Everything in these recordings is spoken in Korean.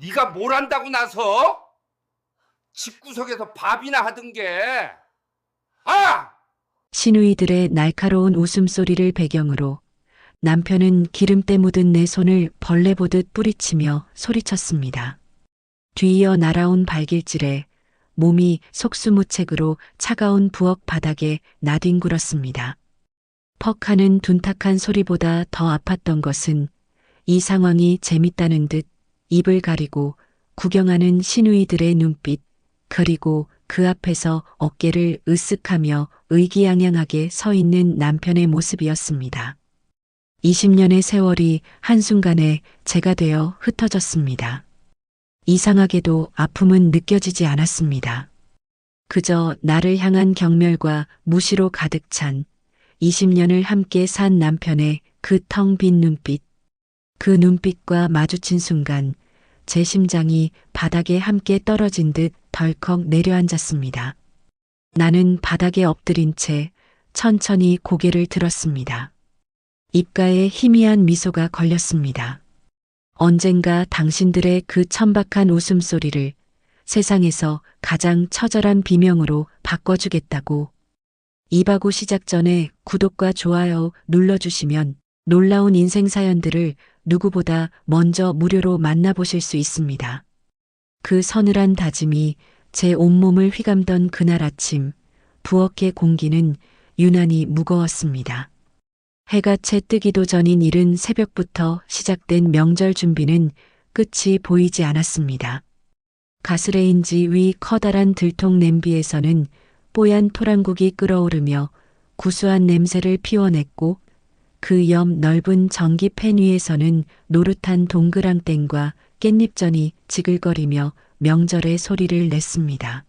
네가 뭘 한다고 나서? 집구석에서 밥이나 하던 게. 아! 시누이들의 날카로운 웃음소리를 배경으로 남편은 기름때 묻은 내 손을 벌레 보듯 뿌리치며 소리쳤습니다. 뒤이어 날아온 발길질에 몸이 속수무책으로 차가운 부엌 바닥에 나뒹굴었습니다. 퍽 하는 둔탁한 소리보다 더 아팠던 것은 이 상황이 재밌다는 듯 입을 가리고 구경하는 시누이들의 눈빛, 그리고 그 앞에서 어깨를 으쓱하며 의기양양하게 서 있는 남편의 모습이었습니다. 20년의 세월이 한순간에 제가 되어 흩어졌습니다. 이상하게도 아픔은 느껴지지 않았습니다. 그저 나를 향한 경멸과 무시로 가득 찬 20년을 함께 산 남편의 그 텅 빈 눈빛, 그 눈빛과 마주친 순간 제 심장이 바닥에 함께 떨어진 듯 덜컥 내려앉았습니다. 나는 바닥에 엎드린 채 천천히 고개를 들었습니다. 입가에 희미한 미소가 걸렸습니다. 언젠가 당신들의 그 천박한 웃음소리를 세상에서 가장 처절한 비명으로 바꿔주겠다고. 이바구 시작 전에 구독과 좋아요 눌러주시면 놀라운 인생 사연들을 누구보다 먼저 무료로 만나보실 수 있습니다. 그 서늘한 다짐이 제 온몸을 휘감던 그날 아침, 부엌의 공기는 유난히 무거웠습니다. 해가 채 뜨기도 전인 이른 새벽부터 시작된 명절 준비는 끝이 보이지 않았습니다. 가스레인지 위 커다란 들통 냄비에서는 뽀얀 토랑국이 끓어오르며 구수한 냄새를 피워냈고, 그 옆 넓은 전기 팬 위에서는 노릇한 동그랑땡과 깻잎전이 지글거리며 명절의 소리를 냈습니다.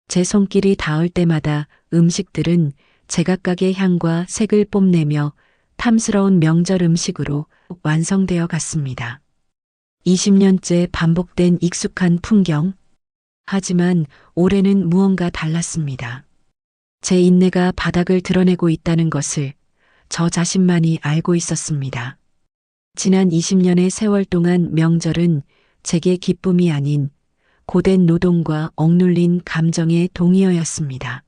제 손길이 닿을 때마다 음식들은 제각각의 향과 색을 뽐내며 탐스러운 명절 음식으로 완성되어 갔습니다. 20년째 반복된 익숙한 풍경. 하지만 올해는 무언가 달랐습니다. 제 인내가 바닥을 드러내고 있다는 것을 저 자신만이 알고 있었습니다. 지난 20년의 세월 동안 명절은 제게 기쁨이 아닌 고된 노동과 억눌린 감정의 동의어였습니다.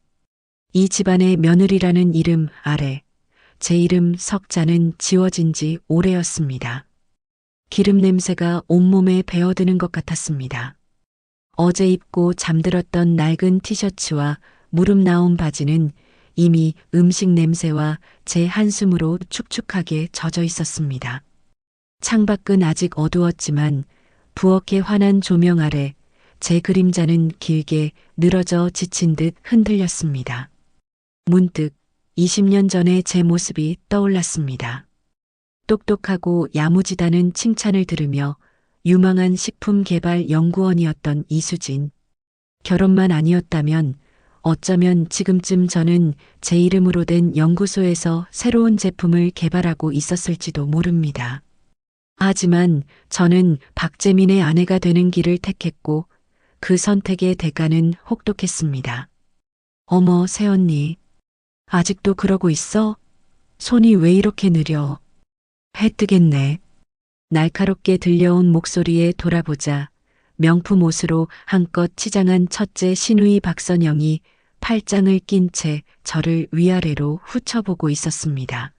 이 집안의 며느리라는 이름 아래 제 이름 석자는 지워진 지 오래였습니다. 기름 냄새가 온몸에 배어드는 것 같았습니다. 어제 입고 잠들었던 낡은 티셔츠와 무릎 나온 바지는 이미 음식 냄새와 제 한숨으로 축축하게 젖어 있었습니다. 창밖은 아직 어두웠지만 부엌의 환한 조명 아래 제 그림자는 길게 늘어져 지친 듯 흔들렸습니다. 문득 20년 전의 제 모습이 떠올랐습니다. 똑똑하고 야무지다는 칭찬을 들으며 유망한 식품 개발 연구원이었던 이수진. 결혼만 아니었다면 어쩌면 지금쯤 저는 제 이름으로 된 연구소에서 새로운 제품을 개발하고 있었을지도 모릅니다. 하지만 저는 박재민의 아내가 되는 길을 택했고 그 선택의 대가는 혹독했습니다. 어머, 새언니. 아직도 그러고 있어? 손이 왜 이렇게 느려? 해 뜨겠네. 날카롭게 들려온 목소리에 돌아보자 명품 옷으로 한껏 치장한 첫째 시누이 박선영이 팔짱을 낀 채 저를 위아래로 훑어보고 있었습니다.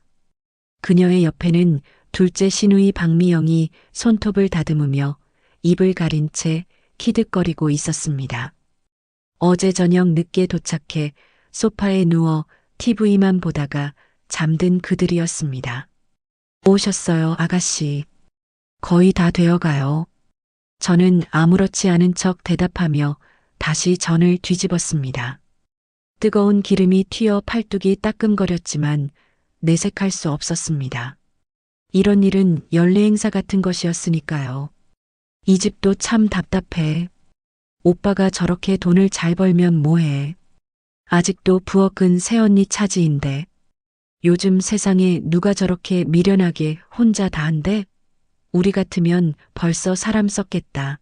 그녀의 옆에는 둘째 시누이 박미영이 손톱을 다듬으며 입을 가린 채 키득거리고 있었습니다. 어제 저녁 늦게 도착해 소파에 누워 TV만 보다가 잠든 그들이었습니다. 오셨어요, 아가씨. 거의 다 되어가요. 저는 아무렇지 않은 척 대답하며 다시 전을 뒤집었습니다. 뜨거운 기름이 튀어 팔뚝이 따끔거렸지만 내색할 수 없었습니다. 이런 일은 연례 행사 같은 것이었으니까요. 이 집도 참 답답해. 오빠가 저렇게 돈을 잘 벌면 뭐해. 아직도 부엌은 새언니 차지인데. 요즘 세상에 누가 저렇게 미련하게 혼자 다 한대? 우리 같으면 벌써 사람 썼겠다.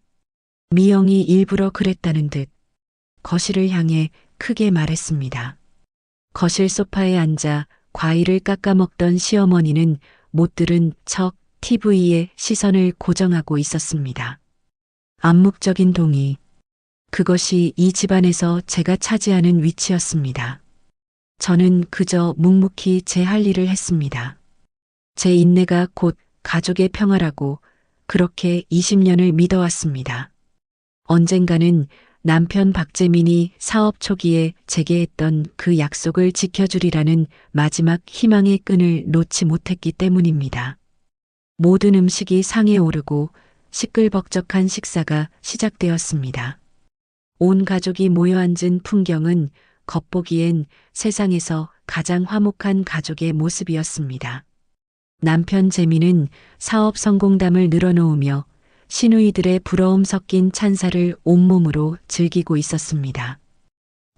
미영이 일부러 그랬다는 듯 거실을 향해 크게 말했습니다. 거실 소파에 앉아 과일을 깎아 먹던 시어머니는 못 들은 척 TV에 시선을 고정하고 있었습니다. 암묵적인 동의. 그것이 이 집안에서 제가 차지하는 위치였습니다. 저는 그저 묵묵히 제 할 일을 했습니다. 제 인내가 곧 가족의 평화라고 그렇게 20년을 믿어왔습니다. 언젠가는 남편 박재민이 사업 초기에 제게 했던 그 약속을 지켜주리라는 마지막 희망의 끈을 놓지 못했기 때문입니다. 모든 음식이 상에 오르고 시끌벅적한 식사가 시작되었습니다. 온 가족이 모여 앉은 풍경은 겉보기엔 세상에서 가장 화목한 가족의 모습이었습니다. 남편 재민은 사업 성공담을 늘어놓으며 시누이들의 부러움 섞인 찬사를 온몸으로 즐기고 있었습니다.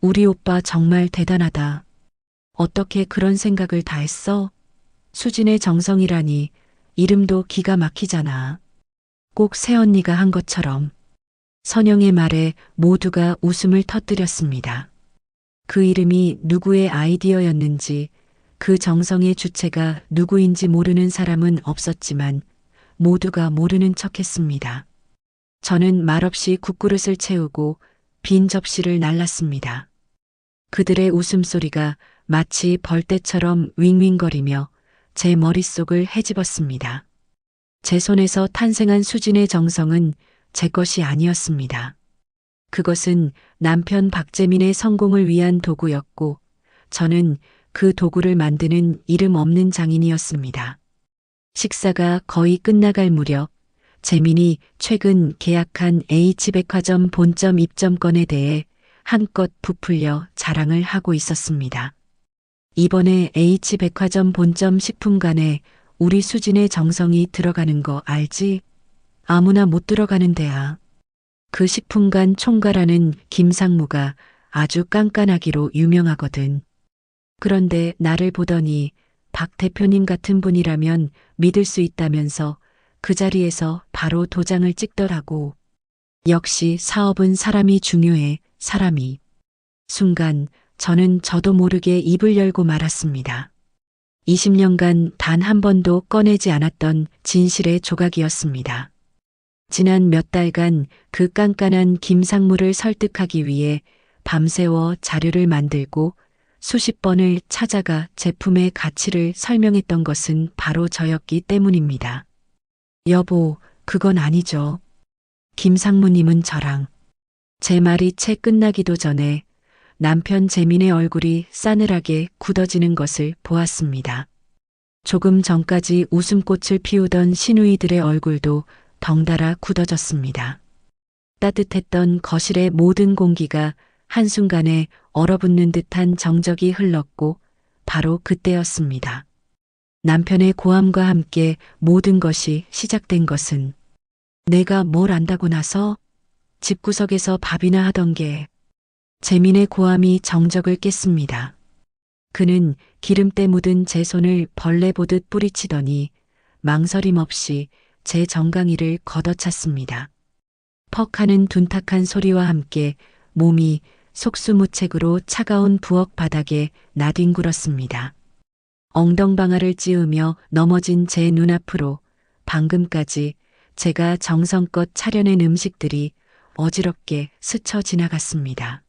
우리 오빠 정말 대단하다. 어떻게 그런 생각을 다 했어? 수진의 정성이라니 이름도 기가 막히잖아. 꼭 새언니가 한 것처럼. 선영의 말에 모두가 웃음을 터뜨렸습니다. 그 이름이 누구의 아이디어였는지, 그 정성의 주체가 누구인지 모르는 사람은 없었지만 모두가 모르는 척했습니다. 저는 말없이 국그릇을 채우고 빈 접시를 날랐습니다. 그들의 웃음소리가 마치 벌떼처럼 윙윙거리며 제 머릿속을 헤집었습니다. 제 손에서 탄생한 수진의 정성은 제 것이 아니었습니다. 그것은 남편 박재민의 성공을 위한 도구였고 저는 그 도구를 만드는 이름 없는 장인이었습니다. 식사가 거의 끝나갈 무렵 재민이 최근 계약한 H백화점 본점 입점권에 대해 한껏 부풀려 자랑을 하고 있었습니다. 이번에 H백화점 본점 식품관에 우리 수진의 정성이 들어가는 거 알지? 아무나 못 들어가는 데야. 그 식품관 총괄하는 김상무가 아주 깐깐하기로 유명하거든. 그런데 나를 보더니 박 대표님 같은 분이라면 믿을 수 있다면서 그 자리에서 바로 도장을 찍더라고. 역시 사업은 사람이 중요해, 사람이. 순간 저는 저도 모르게 입을 열고 말았습니다. 20년간 단 한 번도 꺼내지 않았던 진실의 조각이었습니다. 지난 몇 달간 그 깐깐한 김상무를 설득하기 위해 밤새워 자료를 만들고 수십 번을 찾아가 제품의 가치를 설명했던 것은 바로 저였기 때문입니다. 여보, 그건 아니죠. 김상무님은 저랑. 제 말이 채 끝나기도 전에 남편 재민의 얼굴이 싸늘하게 굳어지는 것을 보았습니다. 조금 전까지 웃음꽃을 피우던 시누이들의 얼굴도 덩달아 굳어졌습니다. 따뜻했던 거실의 모든 공기가 한순간에 얼어붙는 듯한 정적이 흘렀고 바로 그때였습니다. 남편의 고함과 함께 모든 것이 시작된 것은 내가 뭘 안다고 나서 집구석에서 밥이나 하던 게 재민의 고함이 정적을 깼습니다. 그는 기름때 묻은 제 손을 벌레 보듯 뿌리치더니 망설임 없이 제 정강이를 걷어찼습니다. 퍽 하는 둔탁한 소리와 함께 몸이 속수무책으로 차가운 부엌 바닥에 나뒹굴었습니다. 엉덩방아를 찌우며 넘어진 제 눈앞으로 방금까지 제가 정성껏 차려낸 음식들이 어지럽게 스쳐 지나갔습니다.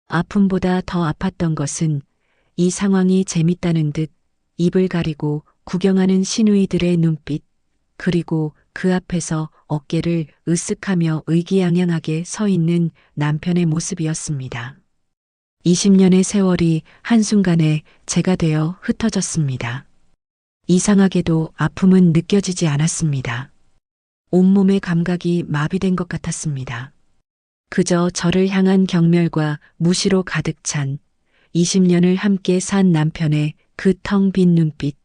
아픔보다 더 아팠던 것은 이 상황이 재밌다는 듯 입을 가리고 구경하는 시누이들의 눈빛, 그리고 그 앞에서 어깨를 으쓱하며 의기양양하게 서 있는 남편의 모습이었습니다. 20년의 세월이 한순간에 제가 되어 흩어졌습니다. 이상하게도 아픔은 느껴지지 않았습니다. 온몸의 감각이 마비된 것 같았습니다. 그저 저를 향한 경멸과 무시로 가득 찬 20년을 함께 산 남편의 그 텅 빈 눈빛.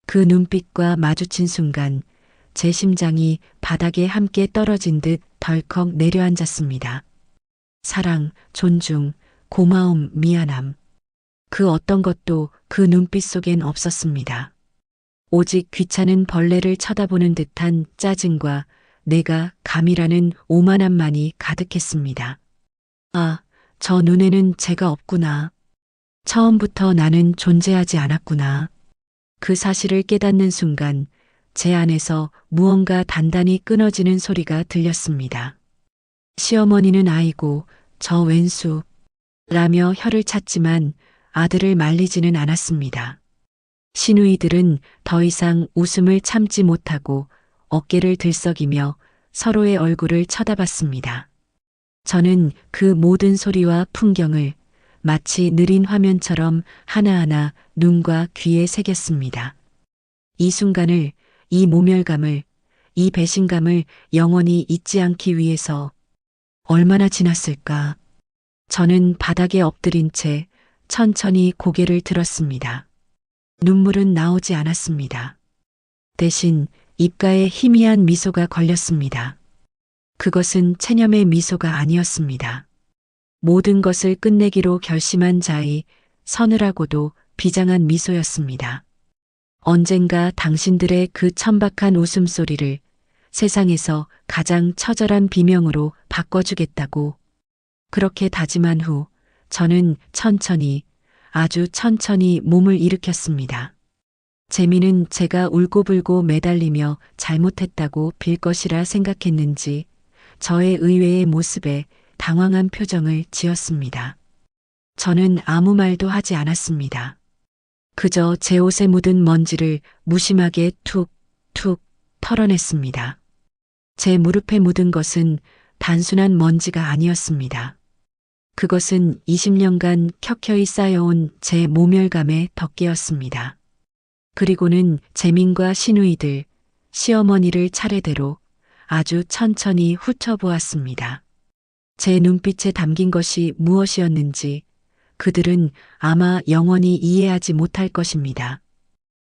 그 눈빛과 마주친 순간 제 심장이 바닥에 함께 떨어진 듯 덜컥 내려앉았습니다. 사랑, 존중, 고마움, 미안함. 그 어떤 것도 그 눈빛 속엔 없었습니다. 오직 귀찮은 벌레를 쳐다보는 듯한 짜증과 내가 감이라는 오만함만이 가득했습니다. 아, 저 눈에는 제가 없구나. 처음부터 나는 존재하지 않았구나. 그 사실을 깨닫는 순간 제 안에서 무언가 단단히 끊어지는 소리가 들렸습니다. 시어머니는 아이고, 저 왼수, 라며 혀를 찼지만 아들을 말리지는 않았습니다. 시누이들은 더 이상 웃음을 참지 못하고 어깨를 들썩이며 서로의 얼굴을 쳐다봤습니다. 저는 그 모든 소리와 풍경을 마치 느린 화면처럼 하나하나 눈과 귀에 새겼습니다. 이 순간을, 이 모멸감을, 이 배신감을 영원히 잊지 않기 위해서 얼마나 지났을까? 저는 바닥에 엎드린 채 천천히 고개를 들었습니다. 눈물은 나오지 않았습니다. 대신 입가에 희미한 미소가 걸렸습니다. 그것은 체념의 미소가 아니었습니다. 모든 것을 끝내기로 결심한 자의 서늘하고도 비장한 미소였습니다. 언젠가 당신들의 그 천박한 웃음소리를 세상에서 가장 처절한 비명으로 바꿔주겠다고. 그렇게 다짐한 후 저는 천천히, 아주 천천히 몸을 일으켰습니다. 재미는 제가 울고불고 매달리며 잘못했다고 빌 것이라 생각했는지 저의 의외의 모습에 당황한 표정을 지었습니다. 저는 아무 말도 하지 않았습니다. 그저 제 옷에 묻은 먼지를 무심하게 툭툭 털어냈습니다. 제 무릎에 묻은 것은 단순한 먼지가 아니었습니다. 그것은 20년간 켜켜이 쌓여온 제 모멸감의 덮개였습니다. 그리고는 재민과 시누이들, 시어머니를 차례대로 아주 천천히 훑어보았습니다. 제 눈빛에 담긴 것이 무엇이었는지 그들은 아마 영원히 이해하지 못할 것입니다.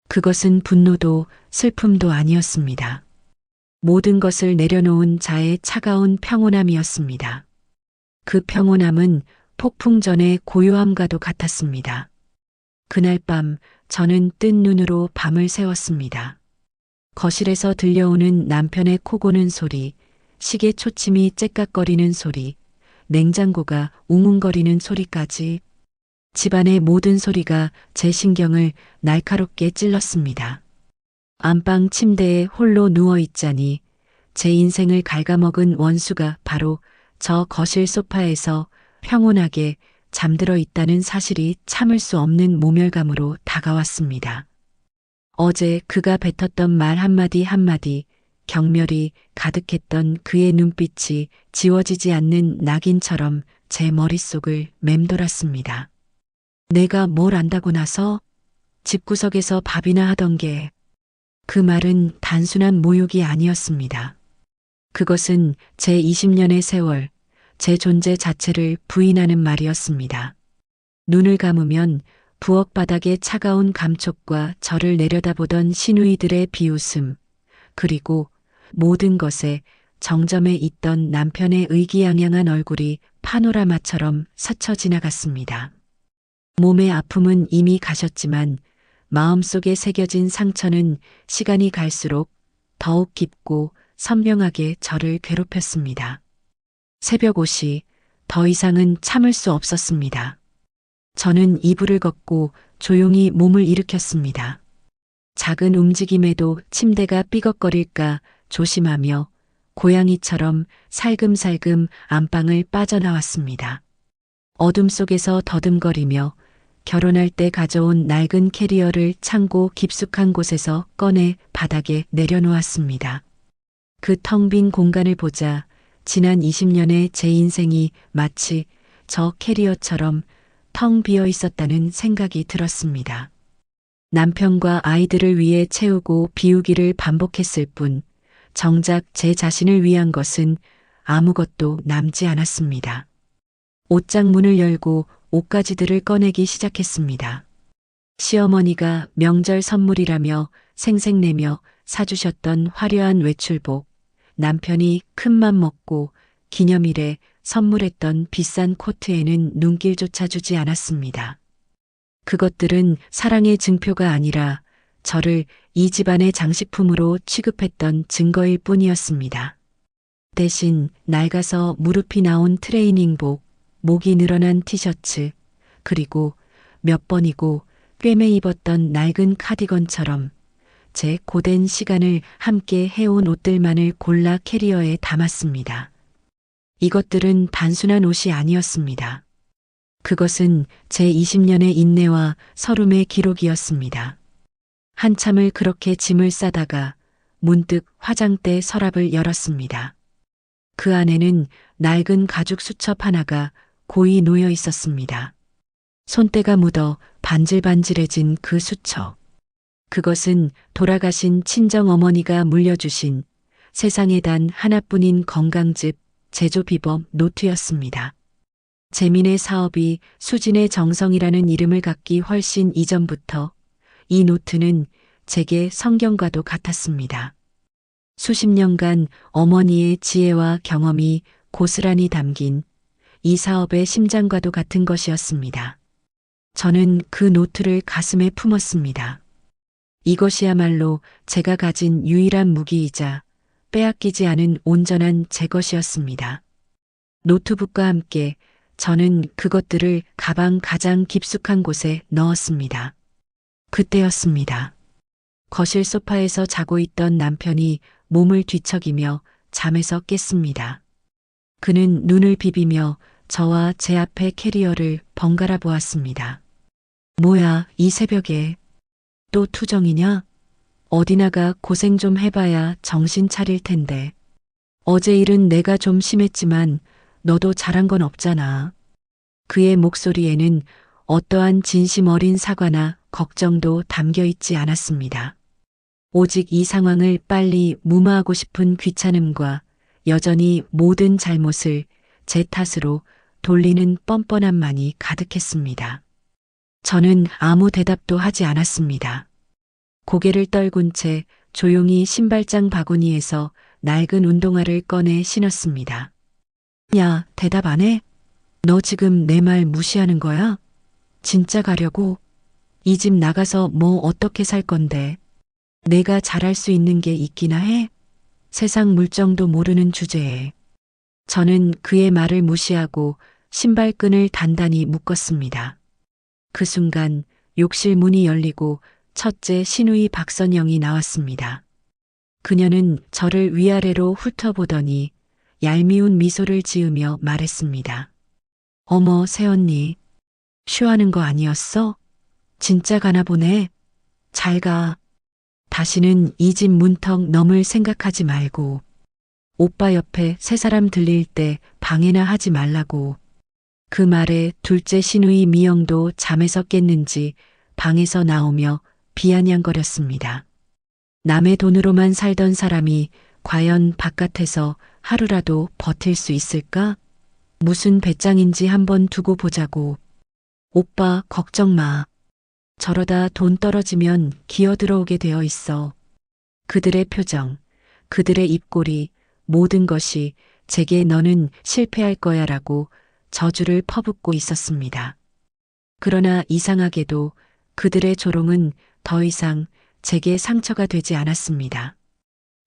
그것은 분노도 슬픔도 아니었습니다. 모든 것을 내려놓은 자의 차가운 평온함이었습니다. 그 평온함은 폭풍 전의 고요함과도 같았습니다. 그날 밤 저는 뜬 눈으로 밤을 새웠습니다. 거실에서 들려오는 남편의 코 고는 소리, 시계 초침이 째깍거리는 소리, 냉장고가 웅웅거리는 소리까지 집안의 모든 소리가 제 신경을 날카롭게 찔렀습니다. 안방 침대에 홀로 누워있자니 제 인생을 갉아먹은 원수가 바로 저 거실 소파에서 평온하게 잠들어 있다는 사실이 참을 수 없는 모멸감으로 다가왔습니다. 어제 그가 뱉었던 말 한마디 한마디, 경멸이 가득했던 그의 눈빛이 지워지지 않는 낙인처럼 제 머릿속을 맴돌았습니다. 내가 뭘 안다고 나서 집구석에서 밥이나 하던 게 그 말은 단순한 모욕이 아니었습니다. 그것은 제 20년의 세월, 제 존재 자체를 부인하는 말이었습니다. 눈을 감으면 부엌 바닥의 차가운 감촉과 저를 내려다보던 시누이들의 비웃음, 그리고 모든 것에 정점에 있던 남편의 의기양양한 얼굴이 파노라마처럼 스쳐 지나갔습니다. 몸의 아픔은 이미 가셨지만 마음속에 새겨진 상처는 시간이 갈수록 더욱 깊고 선명하게 저를 괴롭혔습니다. 새벽 5시, 더 이상은 참을 수 없었습니다. 저는 이불을 걷고 조용히 몸을 일으켰습니다. 작은 움직임에도 침대가 삐걱거릴까 조심하며 고양이처럼 살금살금 안방을 빠져나왔습니다. 어둠 속에서 더듬거리며 결혼할 때 가져온 낡은 캐리어를 창고 깊숙한 곳에서 꺼내 바닥에 내려놓았습니다. 그 텅 빈 공간을 보자 지난 20년의 제 인생이 마치 저 캐리어처럼 텅 비어 있었다는 생각이 들었습니다. 남편과 아이들을 위해 채우고 비우기를 반복했을 뿐 정작 제 자신을 위한 것은 아무것도 남지 않았습니다. 옷장 문을 열고 옷가지들을 꺼내기 시작했습니다. 시어머니가 명절 선물이라며 생색내며 사주셨던 화려한 외출복, 남편이 큰맘 먹고 기념일에 선물했던 비싼 코트에는 눈길조차 주지 않았습니다. 그것들은 사랑의 증표가 아니라 저를 이 집안의 장식품으로 취급했던 증거일 뿐이었습니다. 대신 낡아서 무릎이 나온 트레이닝복, 목이 늘어난 티셔츠, 그리고 몇 번이고 꿰매 입었던 낡은 카디건처럼 제 고된 시간을 함께 해온 옷들만을 골라 캐리어에 담았습니다. 이것들은 단순한 옷이 아니었습니다. 그것은 제 20년의 인내와 서름의 기록이었습니다. 한참을 그렇게 짐을 싸다가 문득 화장대 서랍을 열었습니다. 그 안에는 낡은 가죽 수첩 하나가 고이 놓여 있었습니다. 손때가 묻어 반질반질해진 그 수첩. 그것은 돌아가신 친정 어머니가 물려주신 세상에 단 하나뿐인 건강즙 제조비법 노트였습니다. 재민의 사업이 수진의 정성이라는 이름을 갖기 훨씬 이전부터 이 노트는 제게 성경과도 같았습니다. 수십 년간 어머니의 지혜와 경험이 고스란히 담긴 이 사업의 심장과도 같은 것이었습니다. 저는 그 노트를 가슴에 품었습니다. 이것이야말로 제가 가진 유일한 무기이자 빼앗기지 않은 온전한 제 것이었습니다. 노트북과 함께 저는 그것들을 가방 가장 깊숙한 곳에 넣었습니다. 그때였습니다. 거실 소파에서 자고 있던 남편이 몸을 뒤척이며 잠에서 깼습니다. 그는 눈을 비비며 저와 제 앞의 캐리어를 번갈아 보았습니다. 뭐야, 이 새벽에 또 투정이냐? 어디 나가 고생 좀 해봐야 정신 차릴 텐데. 어제 일은 내가 좀 심했지만 너도 잘한 건 없잖아. 그의 목소리에는 어떠한 진심 어린 사과나 걱정도 담겨 있지 않았습니다. 오직 이 상황을 빨리 무마하고 싶은 귀찮음과 여전히 모든 잘못을 제 탓으로 돌리는 뻔뻔함만이 가득했습니다. 저는 아무 대답도 하지 않았습니다. 고개를 떨군 채 조용히 신발장 바구니에서 낡은 운동화를 꺼내 신었습니다. 야, 대답 안 해? 너 지금 내 말 무시하는 거야? 진짜 가려고? 이 집 나가서 뭐 어떻게 살 건데? 내가 잘할 수 있는 게 있기나 해? 세상 물정도 모르는 주제에. 저는 그의 말을 무시하고 신발끈을 단단히 묶었습니다. 그 순간 욕실 문이 열리고 첫째 시누이 박선영이 나왔습니다. 그녀는 저를 위아래로 훑어보더니 얄미운 미소를 지으며 말했습니다. 어머, 새언니. 쉬하는 거 아니었어? 진짜 가나 보네. 잘 가. 다시는 이 집 문턱 넘을 생각하지 말고. 오빠 옆에 새 사람 들릴 때 방해나 하지 말라고. 그 말에 둘째 시누이 미영도 잠에서 깼는지 방에서 나오며 비아냥거렸습니다. 남의 돈으로만 살던 사람이 과연 바깥에서 하루라도 버틸 수 있을까? 무슨 배짱인지 한번 두고 보자고. 오빠 걱정 마. 저러다 돈 떨어지면 기어 들어오게 되어 있어. 그들의 표정, 그들의 입꼬리, 모든 것이 제게 너는 실패할 거야 라고 저주를 퍼붓고 있었습니다. 그러나 이상하게도 그들의 조롱은 더 이상 제게 상처가 되지 않았습니다.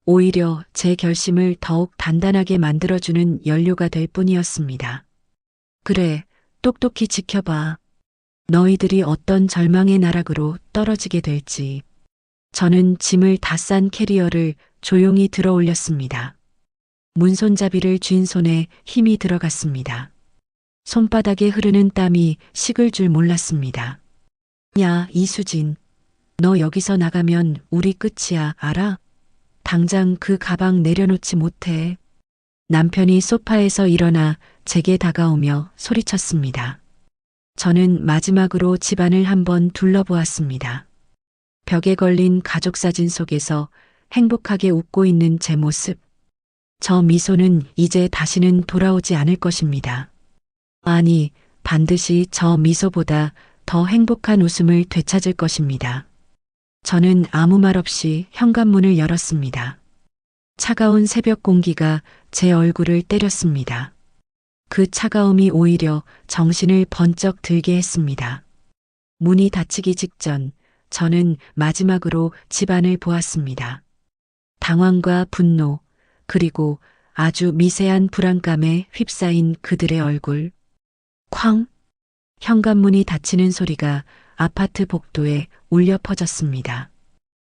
오히려 제 결심을 더욱 단단하게 만들어주는 연료가 될 뿐이었습니다. 그래, 똑똑히 지켜봐. 너희들이 어떤 절망의 나락으로 떨어지게 될지. 저는 짐을 다 싼 캐리어를 조용히 들어 올렸습니다. 문손잡이를 쥔 손에 힘이 들어갔습니다. 손바닥에 흐르는 땀이 식을 줄 몰랐습니다. 야, 이수진. 너 여기서 나가면 우리 끝이야, 알아? 당장 그 가방 내려놓지 못해. 남편이 소파에서 일어나 제게 다가오며 소리쳤습니다. 저는 마지막으로 집안을 한번 둘러보았습니다. 벽에 걸린 가족사진 속에서 행복하게 웃고 있는 제 모습. 저 미소는 이제 다시는 돌아오지 않을 것입니다. 아니, 반드시 저 미소보다 더 행복한 웃음을 되찾을 것입니다. 저는 아무 말 없이 현관문을 열었습니다. 차가운 새벽 공기가 제 얼굴을 때렸습니다. 그 차가움이 오히려 정신을 번쩍 들게 했습니다. 문이 닫히기 직전 저는 마지막으로 집안을 보았습니다. 당황과 분노, 그리고 아주 미세한 불안감에 휩싸인 그들의 얼굴. 쾅! 현관문이 닫히는 소리가 아파트 복도에 울려 퍼졌습니다.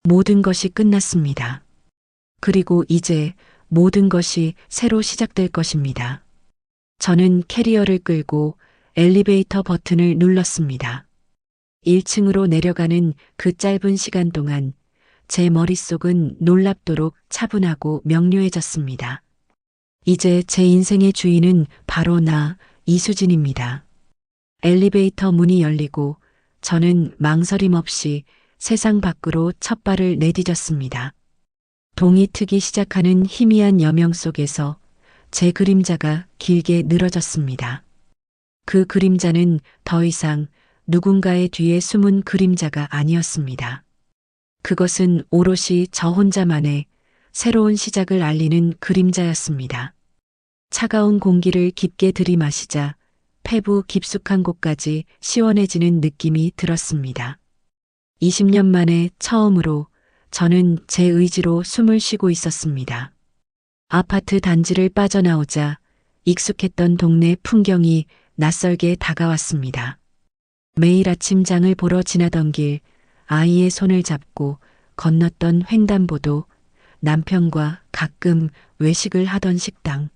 모든 것이 끝났습니다. 그리고 이제 모든 것이 새로 시작될 것입니다. 저는 캐리어를 끌고 엘리베이터 버튼을 눌렀습니다. 1층으로 내려가는 그 짧은 시간 동안 제 머릿속은 놀랍도록 차분하고 명료해졌습니다. 이제 제 인생의 주인은 바로 나, 이수진입니다. 엘리베이터 문이 열리고 저는 망설임 없이 세상 밖으로 첫 발을 내디뎠습니다. 동이 트기 시작하는 희미한 여명 속에서 제 그림자가 길게 늘어졌습니다. 그 그림자는 더 이상 누군가의 뒤에 숨은 그림자가 아니었습니다. 그것은 오롯이 저 혼자만의 새로운 시작을 알리는 그림자였습니다. 차가운 공기를 깊게 들이마시자 폐부 깊숙한 곳까지 시원해지는 느낌이 들었습니다. 20년 만에 처음으로 저는 제 의지로 숨을 쉬고 있었습니다. 아파트 단지를 빠져나오자 익숙했던 동네 풍경이 낯설게 다가왔습니다. 매일 아침 장을 보러 지나던 길, 아이의 손을 잡고 건넜던 횡단보도, 남편과 가끔 외식을 하던 식당.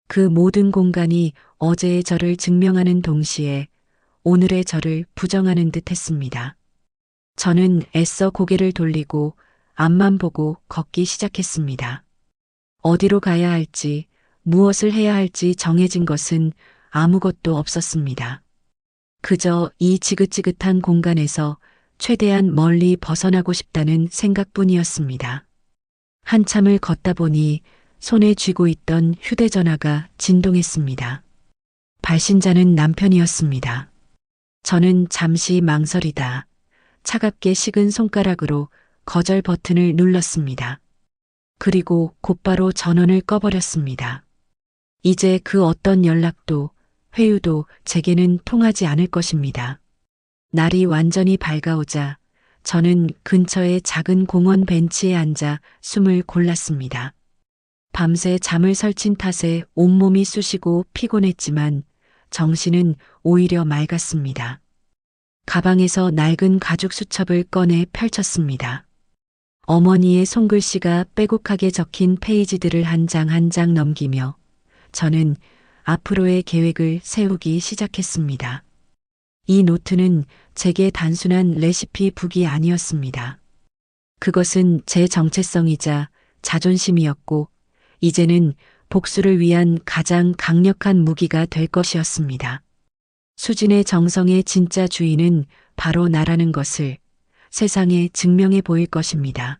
그 모든 공간이 어제의 저를 증명하는 동시에 오늘의 저를 부정하는 듯 했습니다. 저는 애써 고개를 돌리고 앞만 보고 걷기 시작했습니다. 어디로 가야 할지, 무엇을 해야 할지 정해진 것은 아무것도 없었습니다. 그저 이 지긋지긋한 공간에서 최대한 멀리 벗어나고 싶다는 생각뿐이었습니다. 한참을 걷다 보니 손에 쥐고 있던 휴대전화가 진동했습니다. 발신자는 남편이었습니다. 저는 잠시 망설이다 차갑게 식은 손가락으로 거절 버튼을 눌렀습니다. 그리고 곧바로 전원을 꺼버렸습니다. 이제 그 어떤 연락도, 회유도 제게는 통하지 않을 것입니다. 날이 완전히 밝아오자 저는 근처의 작은 공원 벤치에 앉아 숨을 골랐습니다. 밤새 잠을 설친 탓에 온몸이 쑤시고 피곤했지만 정신은 오히려 맑았습니다. 가방에서 낡은 가죽 수첩을 꺼내 펼쳤습니다. 어머니의 손글씨가 빼곡하게 적힌 페이지들을 한 장 한 장 넘기며 저는 앞으로의 계획을 세우기 시작했습니다. 이 노트는 제게 단순한 레시피 북이 아니었습니다. 그것은 제 정체성이자 자존심이었고 이제는 복수를 위한 가장 강력한 무기가 될 것이었습니다. 수진의 정성의 진짜 주인은 바로 나라는 것을 세상에 증명해 보일 것입니다.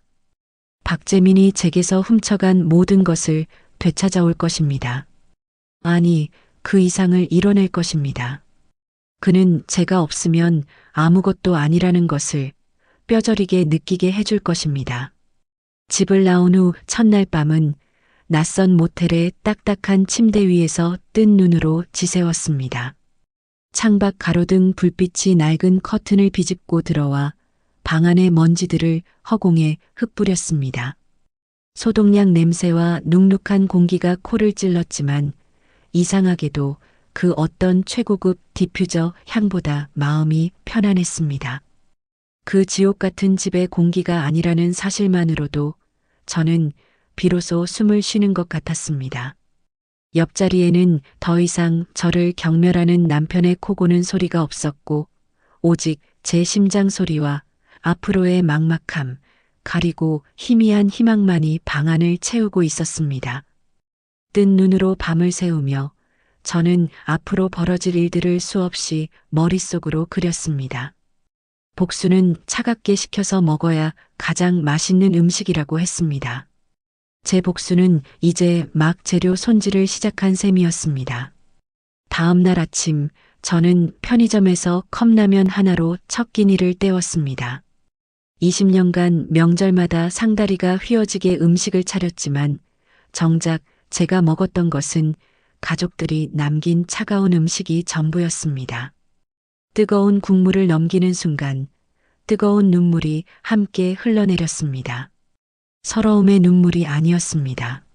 박재민이 제게서 훔쳐간 모든 것을 되찾아올 것입니다. 아니, 그 이상을 이뤄낼 것입니다. 그는 제가 없으면 아무것도 아니라는 것을 뼈저리게 느끼게 해줄 것입니다. 집을 나온 후 첫날 밤은 낯선 모텔의 딱딱한 침대 위에서 뜬 눈으로 지새웠습니다. 창밖 가로등 불빛이 낡은 커튼을 비집고 들어와 방 안의 먼지들을 허공에 흩뿌렸습니다. 소독약 냄새와 눅눅한 공기가 코를 찔렀지만 이상하게도 그 어떤 최고급 디퓨저 향보다 마음이 편안했습니다. 그 지옥 같은 집의 공기가 아니라는 사실만으로도 저는 비로소 숨을 쉬는 것 같았습니다. 옆자리에는 더 이상 저를 경멸하는 남편의 코 고는 소리가 없었고 오직 제 심장 소리와 앞으로의 막막함, 가리고 희미한 희망만이 방 안을 채우고 있었습니다. 뜬 눈으로 밤을 새우며 저는 앞으로 벌어질 일들을 수없이 머릿속으로 그렸습니다. 복수는 차갑게 식혀서 먹어야 가장 맛있는 음식이라고 했습니다. 제 복수는 이제 막 재료 손질을 시작한 셈이었습니다. 다음 날 아침 저는 편의점에서 컵라면 하나로 첫 끼니를 때웠습니다. 20년간 명절마다 상다리가 휘어지게 음식을 차렸지만 정작 제가 먹었던 것은 가족들이 남긴 차가운 음식이 전부였습니다. 뜨거운 국물을 넘기는 순간 뜨거운 눈물이 함께 흘러내렸습니다. 서러움의 눈물이 아니었습니다.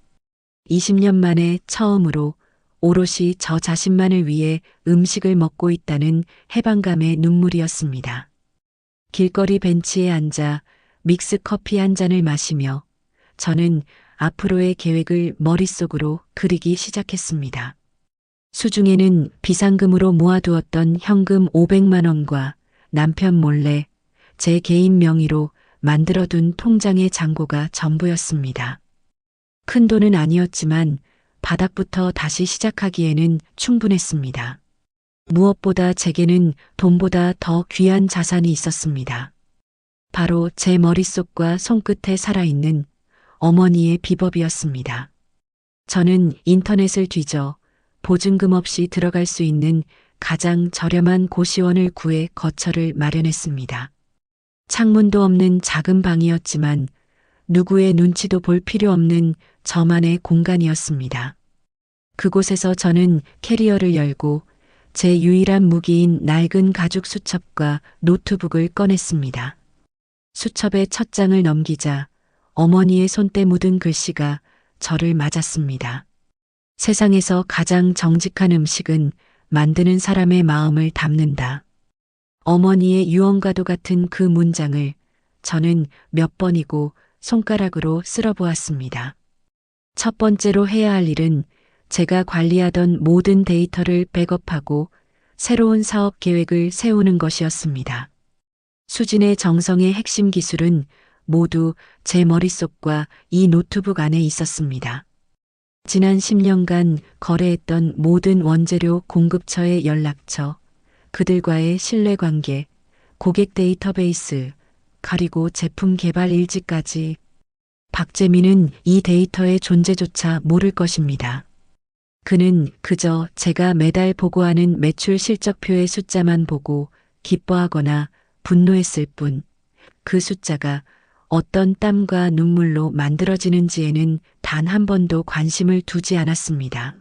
20년 만에 처음으로 오롯이 저 자신만을 위해 음식을 먹고 있다는 해방감의 눈물이었습니다. 길거리 벤치에 앉아 믹스 커피 한 잔을 마시며 저는 앞으로의 계획을 머릿속으로 그리기 시작했습니다. 수중에는 비상금으로 모아두었던 현금 500만 원과 남편 몰래 제 개인 명의로 만들어둔 통장의 잔고가 전부였습니다. 큰 돈은 아니었지만 바닥부터 다시 시작하기에는 충분했습니다. 무엇보다 제게는 돈보다 더 귀한 자산이 있었습니다. 바로 제 머릿속과 손끝에 살아있는 어머니의 비법이었습니다. 저는 인터넷을 뒤져 보증금 없이 들어갈 수 있는 가장 저렴한 고시원을 구해 거처를 마련했습니다. 창문도 없는 작은 방이었지만 누구의 눈치도 볼 필요 없는 저만의 공간이었습니다. 그곳에서 저는 캐리어를 열고 제 유일한 무기인 낡은 가죽 수첩과 노트북을 꺼냈습니다. 수첩의 첫 장을 넘기자 어머니의 손때 묻은 글씨가 저를 맞았습니다. 세상에서 가장 정직한 음식은 만드는 사람의 마음을 담는다. 어머니의 유언과도 같은 그 문장을 저는 몇 번이고 손가락으로 쓸어보았습니다. 첫 번째로 해야 할 일은 제가 관리하던 모든 데이터를 백업하고 새로운 사업 계획을 세우는 것이었습니다. 수진의 정성의 핵심 기술은 모두 제 머릿속과 이 노트북 안에 있었습니다. 지난 10년간 거래했던 모든 원재료 공급처의 연락처, 그들과의 신뢰관계, 고객 데이터베이스, 그리고 제품 개발 일지까지 박재민은 이 데이터의 존재조차 모를 것입니다. 그는 그저 제가 매달 보고하는 매출 실적표의 숫자만 보고 기뻐하거나 분노했을 뿐, 그 숫자가 어떤 땀과 눈물로 만들어지는지에는 단 한 번도 관심을 두지 않았습니다.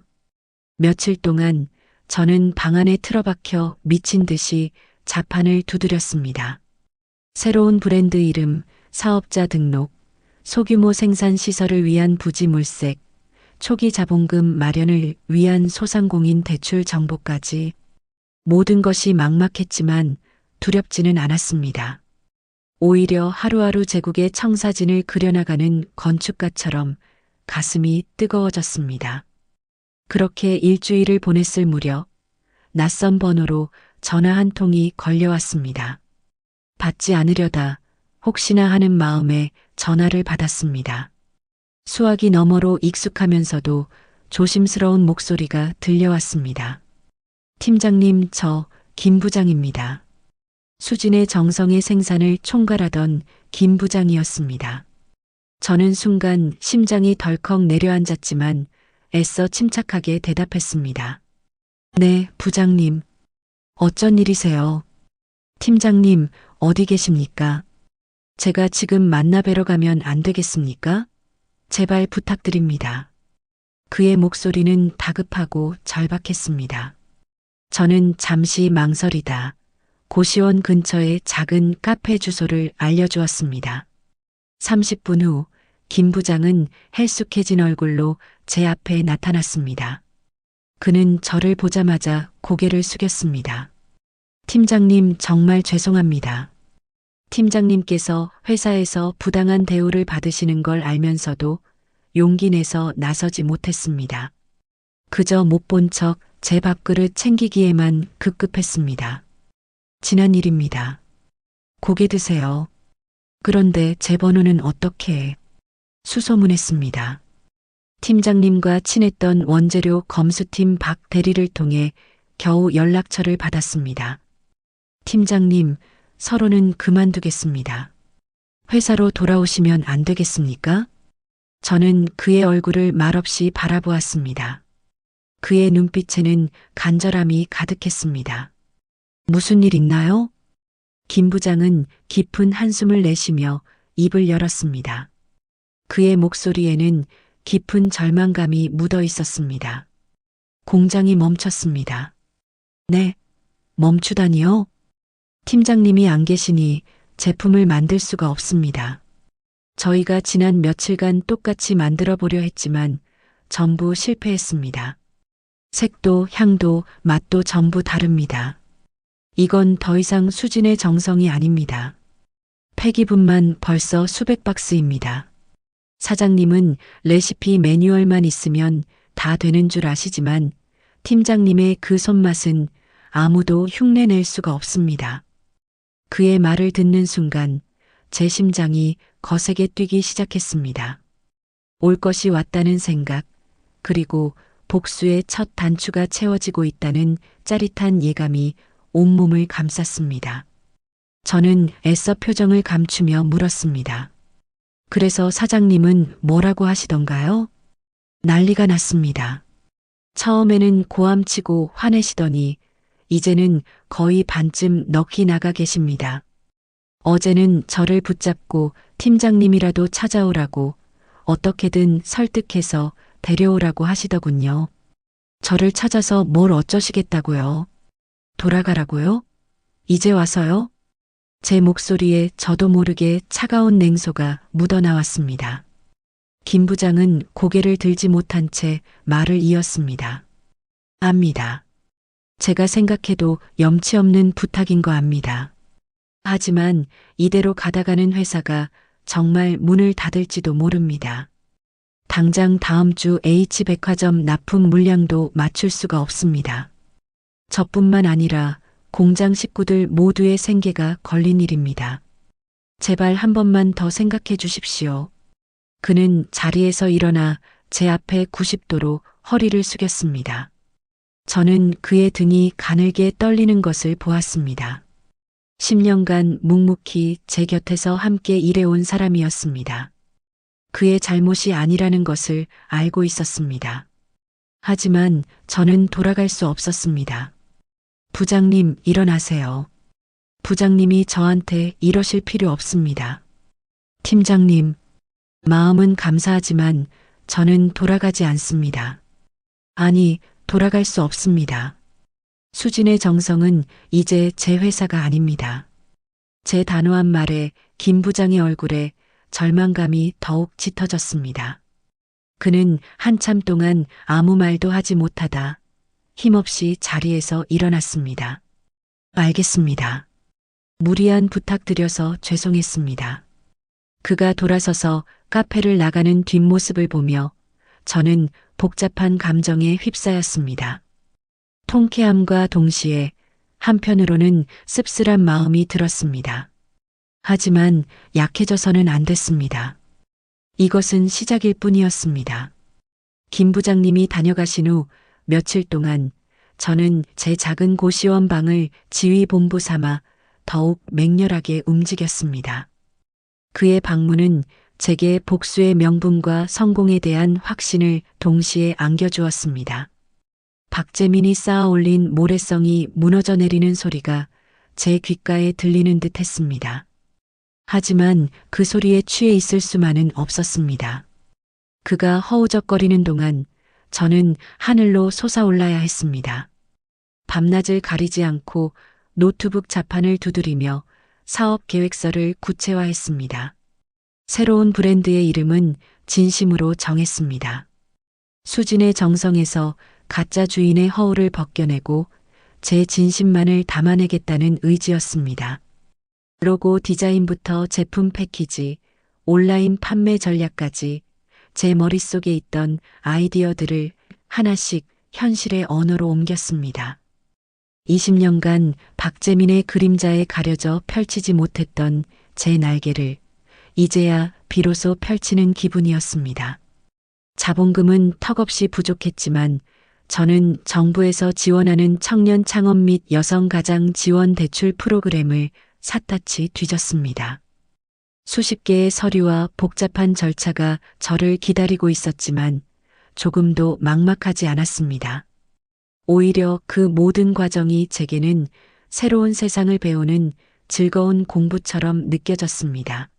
며칠 동안 저는 방 안에 틀어박혀 미친 듯이 자판을 두드렸습니다. 새로운 브랜드 이름, 사업자 등록, 소규모 생산 시설을 위한 부지 물색, 초기 자본금 마련을 위한 소상공인 대출 정보까지 모든 것이 막막했지만 두렵지는 않았습니다. 오히려 하루하루 제국의 청사진을 그려나가는 건축가처럼 가슴이 뜨거워졌습니다. 그렇게 일주일을 보냈을 무렵 낯선 번호로 전화 한 통이 걸려왔습니다. 받지 않으려다 혹시나 하는 마음에 전화를 받았습니다. 수화기 너머로 익숙하면서도 조심스러운 목소리가 들려왔습니다. 팀장님, 저 김 부장입니다. 수진의 정성의 생산을 총괄하던 김 부장이었습니다. 저는 순간 심장이 덜컥 내려앉았지만 애써 침착하게 대답했습니다. 네, 부장님. 어쩐 일이세요? 팀장님, 어디 계십니까? 제가 지금 만나 뵈러 가면 안 되겠습니까? 제발 부탁드립니다. 그의 목소리는 다급하고 절박했습니다. 저는 잠시 망설이다 고시원 근처의 작은 카페 주소를 알려주었습니다. 30분 후 김 부장은 헬쑥해진 얼굴로 제 앞에 나타났습니다. 그는 저를 보자마자 고개를 숙였습니다. 팀장님, 정말 죄송합니다. 팀장님께서 회사에서 부당한 대우를 받으시는 걸 알면서도 용기 내서 나서지 못했습니다. 그저 못 본 척 제 밥그릇 챙기기에만 급급했습니다. 지난 일입니다. 고개 드세요. 그런데 제 번호는 어떻게 수소문했습니다. 팀장님과 친했던 원재료 검수팀 박 대리를 통해 겨우 연락처를 받았습니다. 팀장님, 서로는 그만두겠습니다. 회사로 돌아오시면 안 되겠습니까? 저는 그의 얼굴을 말없이 바라보았습니다. 그의 눈빛에는 간절함이 가득했습니다. 무슨 일 있나요? 김 부장은 깊은 한숨을 내쉬며 입을 열었습니다. 그의 목소리에는 깊은 절망감이 묻어 있었습니다. 공장이 멈췄습니다. 네, 멈추다니요? 팀장님이 안 계시니 제품을 만들 수가 없습니다. 저희가 지난 며칠간 똑같이 만들어 보려 했지만 전부 실패했습니다. 색도 향도 맛도 전부 다릅니다. 이건 더 이상 수진의 정성이 아닙니다. 폐기분만 벌써 수백 박스입니다. 사장님은 레시피 매뉴얼만 있으면 다 되는 줄 아시지만 팀장님의 그 손맛은 아무도 흉내낼 수가 없습니다. 그의 말을 듣는 순간 제 심장이 거세게 뛰기 시작했습니다. 올 것이 왔다는 생각, 그리고 복수의 첫 단추가 채워지고 있다는 짜릿한 예감이 온몸을 감쌌습니다. 저는 애써 표정을 감추며 물었습니다. 그래서 사장님은 뭐라고 하시던가요? 난리가 났습니다. 처음에는 고함치고 화내시더니 이제는 거의 반쯤 넋이 나가 계십니다. 어제는 저를 붙잡고 팀장님이라도 찾아오라고 어떻게든 설득해서 데려오라고 하시더군요. 저를 찾아서 뭘 어쩌시겠다고요? 돌아가라고요? 이제 와서요? 제 목소리에 저도 모르게 차가운 냉소가 묻어나왔습니다. 김 부장은 고개를 들지 못한 채 말을 이었습니다. 압니다. 제가 생각해도 염치 없는 부탁인 거 압니다. 하지만 이대로 가다가는 회사가 정말 문을 닫을지도 모릅니다. 당장 다음 주 H백화점 납품 물량도 맞출 수가 없습니다. 저뿐만 아니라 공장 식구들 모두의 생계가 걸린 일입니다. 제발 한 번만 더 생각해 주십시오. 그는 자리에서 일어나 제 앞에 90도로 허리를 숙였습니다. 저는 그의 등이 가늘게 떨리는 것을 보았습니다. 10년간 묵묵히 제 곁에서 함께 일해온 사람이었습니다. 그의 잘못이 아니라는 것을 알고 있었습니다. 하지만 저는 돌아갈 수 없었습니다. 부장님, 일어나세요. 부장님이 저한테 이러실 필요 없습니다. 팀장님, 마음은 감사하지만 저는 돌아가지 않습니다. 아니, 돌아갈 수 없습니다. 수진의 정성은 이제 제 회사가 아닙니다. 제 단호한 말에 김 부장의 얼굴에 절망감이 더욱 짙어졌습니다. 그는 한참 동안 아무 말도 하지 못하다 힘없이 자리에서 일어났습니다. 알겠습니다. 무리한 부탁드려서 죄송했습니다. 그가 돌아서서 카페를 나가는 뒷모습을 보며 저는 복잡한 감정에 휩싸였습니다. 통쾌함과 동시에 한편으로는 씁쓸한 마음이 들었습니다. 하지만 약해져서는 안 됐습니다. 이것은 시작일 뿐이었습니다. 김 부장님이 다녀가신 후 며칠 동안 저는 제 작은 고시원 방을 지휘본부 삼아 더욱 맹렬하게 움직였습니다. 그의 방문은 제게 복수의 명분과 성공에 대한 확신을 동시에 안겨주었습니다. 박재민이 쌓아 올린 모래성이 무너져 내리는 소리가 제 귓가에 들리는 듯 했습니다. 하지만 그 소리에 취해 있을 수만은 없었습니다. 그가 허우적거리는 동안 저는 하늘로 솟아올라야 했습니다. 밤낮을 가리지 않고 노트북 자판을 두드리며 사업 계획서를 구체화했습니다. 새로운 브랜드의 이름은 진심으로 정했습니다. 수진의 정성에서 가짜 주인의 허울을 벗겨내고 제 진심만을 담아내겠다는 의지였습니다. 로고 디자인부터 제품 패키지, 온라인 판매 전략까지 제 머릿속에 있던 아이디어들을 하나씩 현실의 언어로 옮겼습니다. 20년간 박재민의 그림자에 가려져 펼치지 못했던 제 날개를 이제야 비로소 펼치는 기분이었습니다. 자본금은 턱없이 부족했지만 저는 정부에서 지원하는 청년 창업 및 여성 가장 지원 대출 프로그램을 샅샅이 뒤졌습니다. 수십 개의 서류와 복잡한 절차가 저를 기다리고 있었지만 조금도 막막하지 않았습니다. 오히려 그 모든 과정이 제게는 새로운 세상을 배우는 즐거운 공부처럼 느껴졌습니다.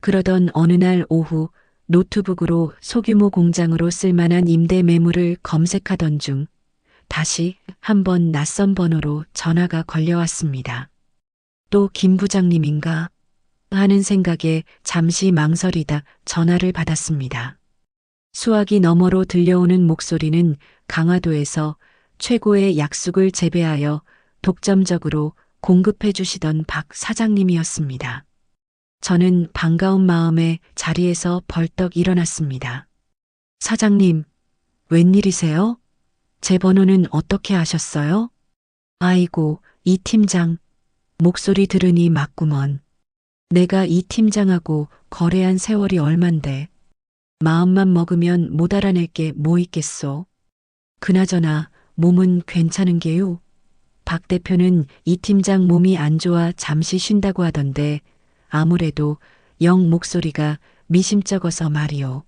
그러던 어느 날 오후 노트북으로 소규모 공장으로 쓸만한 임대 매물을 검색하던 중 다시 한번 낯선 번호로 전화가 걸려왔습니다. 또 김 부장님인가 하는 생각에 잠시 망설이다 전화를 받았습니다. 수화기 너머로 들려오는 목소리는 강화도에서 최고의 약숙을 재배하여 독점적으로 공급해 주시던 박 사장님이었습니다. 저는 반가운 마음에 자리에서 벌떡 일어났습니다. 사장님, 웬일이세요? 제 번호는 어떻게 아셨어요? 아이고, 이 팀장. 목소리 들으니 맞구먼. 내가 이 팀장하고 거래한 세월이 얼만데. 마음만 먹으면 못 알아낼 게 뭐 있겠소. 그나저나 몸은 괜찮은 게요? 박 대표는 이 팀장 몸이 안 좋아 잠시 쉰다고 하던데 아무래도 영 목소리가 미심쩍어서 말이요.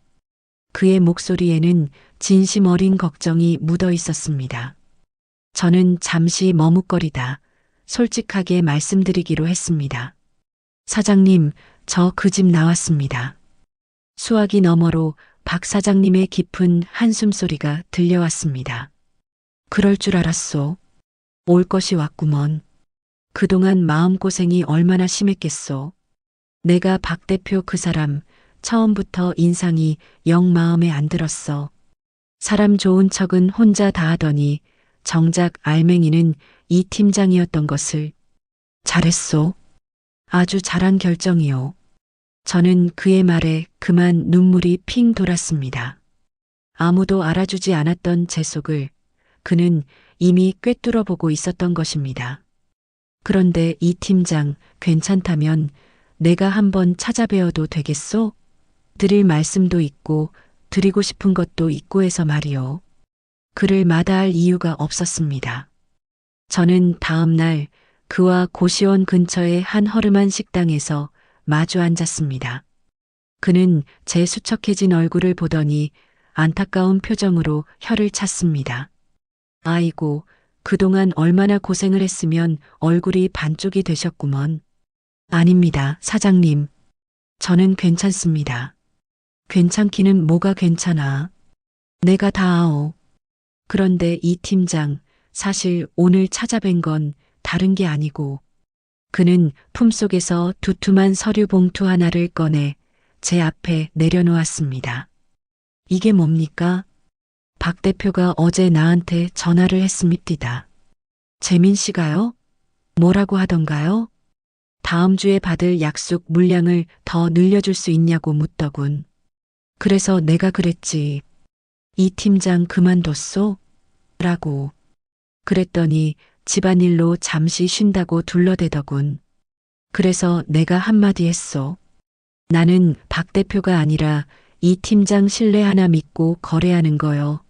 그의 목소리에는 진심 어린 걱정이 묻어 있었습니다. 저는 잠시 머뭇거리다 솔직하게 말씀드리기로 했습니다. 사장님, 저 그 집 나왔습니다. 수화기 너머로 박 사장님의 깊은 한숨 소리가 들려왔습니다. 그럴 줄 알았소. 올 것이 왔구먼. 그동안 마음고생이 얼마나 심했겠소. 내가 박 대표 그 사람 처음부터 인상이 영 마음에 안 들었어. 사람 좋은 척은 혼자 다 하더니 정작 알맹이는 이 팀장이었던 것을. 잘했소. 아주 잘한 결정이요. 저는 그의 말에 그만 눈물이 핑 돌았습니다. 아무도 알아주지 않았던 제 속을 그는 이미 꿰뚫어 보고 있었던 것입니다. 그런데 이 팀장 괜찮다면 내가 한번 찾아뵈어도 되겠소? 드릴 말씀도 있고 드리고 싶은 것도 있고 해서 말이요. 그를 마다할 이유가 없었습니다. 저는 다음 날 그와 고시원 근처의 한 허름한 식당에서 마주 앉았습니다. 그는 제 수척해진 얼굴을 보더니 안타까운 표정으로 혀를 찼습니다. 아이고, 그동안 얼마나 고생을 했으면 얼굴이 반쪽이 되셨구먼. 아닙니다, 사장님. 저는 괜찮습니다. 괜찮기는 뭐가 괜찮아. 내가 다 아오. 그런데 이 팀장, 사실 오늘 찾아뵌 건 다른 게 아니고 그는 품속에서 두툼한 서류 봉투 하나를 꺼내 제 앞에 내려놓았습니다. 이게 뭡니까? 박 대표가 어제 나한테 전화를 했습니다. 재민 씨가요? 뭐라고 하던가요? 다음 주에 받을 약속 물량을 더 늘려줄 수 있냐고 묻더군. 그래서 내가 그랬지. 이 팀장 그만뒀소? 라고. 그랬더니 집안일로 잠시 쉰다고 둘러대더군. 그래서 내가 한마디 했소. 나는 박 대표가 아니라 이 팀장 신뢰 하나 믿고 거래하는 거요.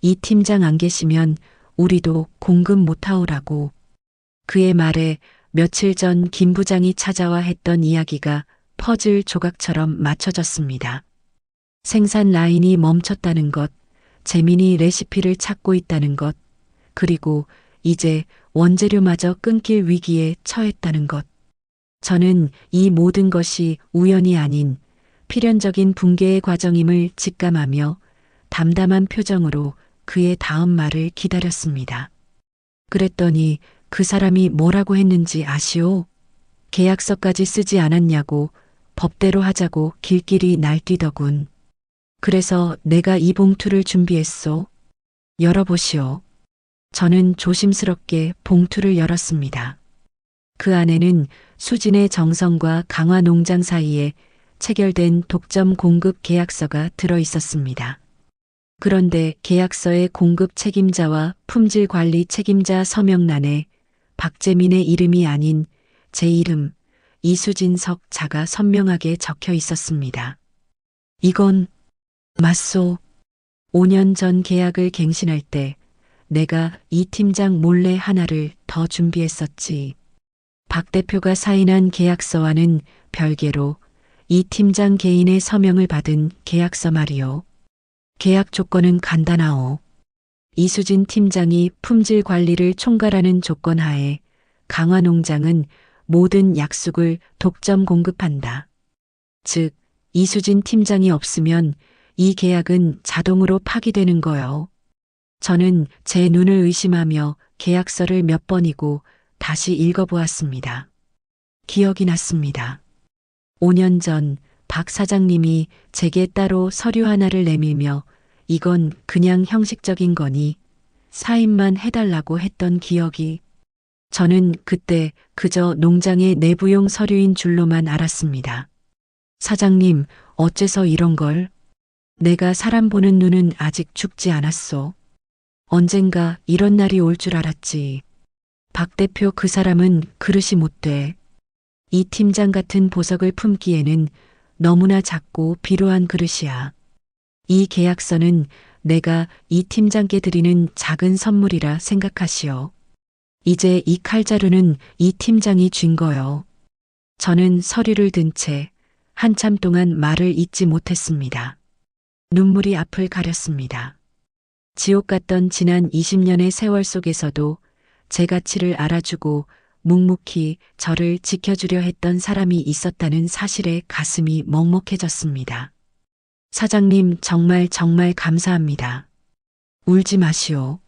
이 팀장 안 계시면 우리도 공급 못하오라고. 그의 말에 며칠 전 김 부장이 찾아와 했던 이야기가 퍼즐 조각처럼 맞춰졌습니다. 생산 라인이 멈췄다는 것, 재민이 레시피를 찾고 있다는 것, 그리고 이제 원재료마저 끊길 위기에 처했다는 것. 저는 이 모든 것이 우연이 아닌 필연적인 붕괴의 과정임을 직감하며 담담한 표정으로 그의 다음 말을 기다렸습니다. 그랬더니 그 사람이 뭐라고 했는지 아시오? 계약서까지 쓰지 않았냐고 법대로 하자고 길길이 날뛰더군. 그래서 내가 이 봉투를 준비했소. 열어보시오. 저는 조심스럽게 봉투를 열었습니다. 그 안에는 수진의 정성과 강화 농장 사이에 체결된 독점 공급 계약서가 들어 있었습니다. 그런데 계약서의 공급 책임자와 품질 관리 책임자 서명란에 박재민의 이름이 아닌 제 이름 이수진석 자가 선명하게 적혀 있었습니다. 이건 맞소. 5년 전 계약을 갱신할 때 내가 이 팀장 몰래 하나를 더 준비했었지. 박 대표가 사인한 계약서와는 별개로 이 팀장 개인의 서명을 받은 계약서 말이오. 계약 조건은 간단하오. 이수진 팀장이 품질 관리를 총괄하는 조건 하에 강화농장은 모든 약속을 독점 공급한다. 즉, 이수진 팀장이 없으면 이 계약은 자동으로 파기되는 거요. 저는 제 눈을 의심하며 계약서를 몇 번이고 다시 읽어보았습니다. 기억이 났습니다. 5년 전 박 사장님이 제게 따로 서류 하나를 내밀며 이건 그냥 형식적인 거니 사인만 해달라고 했던 기억이. 저는 그때 그저 농장의 내부용 서류인 줄로만 알았습니다. 사장님, 어째서 이런 걸? 내가 사람 보는 눈은 아직 죽지 않았소. 언젠가 이런 날이 올 줄 알았지. 박 대표 그 사람은 그릇이 못 돼. 이 팀장 같은 보석을 품기에는 너무나 작고 비루한 그릇이야. 이 계약서는 내가 이 팀장께 드리는 작은 선물이라 생각하시오. 이제 이 칼자루는 이 팀장이 쥔 거요. 저는 서류를 든 채 한참 동안 말을 잇지 못했습니다. 눈물이 앞을 가렸습니다. 지옥 같던 지난 20년의 세월 속에서도 제 가치를 알아주고 묵묵히 저를 지켜주려 했던 사람이 있었다는 사실에 가슴이 먹먹해졌습니다. 사장님, 정말 감사합니다. 울지 마시오.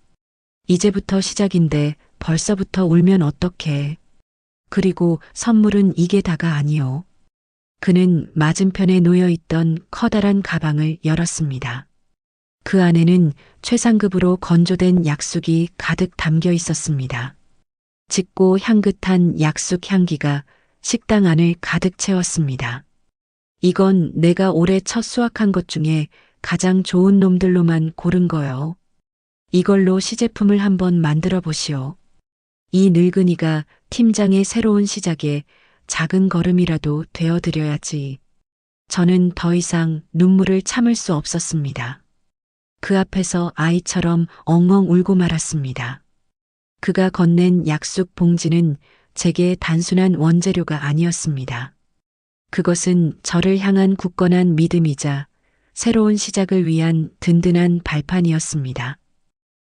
이제부터 시작인데 벌써부터 울면 어떡해. 그리고 선물은 이게 다가 아니오. 그는 맞은편에 놓여있던 커다란 가방을 열었습니다. 그 안에는 최상급으로 건조된 약숙이 가득 담겨 있었습니다. 짙고 향긋한 약숙 향기가 식당 안을 가득 채웠습니다. 이건 내가 올해 첫 수확한 것 중에 가장 좋은 놈들로만 고른 거요. 이걸로 시제품을 한번 만들어 보시오. 이 늙은이가 팀장의 새로운 시작에 작은 걸음이라도 되어드려야지. 저는 더 이상 눈물을 참을 수 없었습니다. 그 앞에서 아이처럼 엉엉 울고 말았습니다. 그가 건넨 약숙 봉지는 제게 단순한 원재료가 아니었습니다. 그것은 저를 향한 굳건한 믿음이자 새로운 시작을 위한 든든한 발판이었습니다.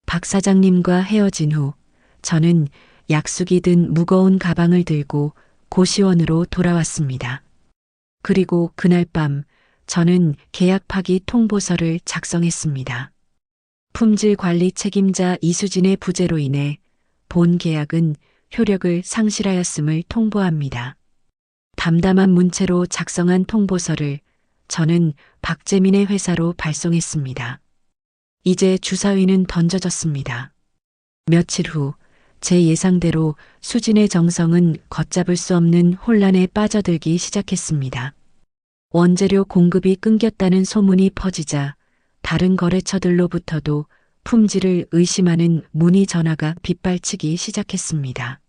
박 사장님과 헤어진 후 저는 약숙이 든 무거운 가방을 들고 고시원으로 돌아왔습니다. 그리고 그날 밤 저는 계약 파기 통보서를 작성했습니다. 품질 관리 책임자 이수진의 부재로 인해 본 계약은 효력을 상실하였음을 통보합니다. 담담한 문체로 작성한 통보서를 저는 박재민의 회사로 발송했습니다. 이제 주사위는 던져졌습니다. 며칠 후 제 예상대로 수진의 정성은 걷잡을 수 없는 혼란에 빠져들기 시작했습니다. 원재료 공급이 끊겼다는 소문이 퍼지자 다른 거래처들로부터도 품질을 의심하는 문의 전화가 빗발치기 시작했습니다.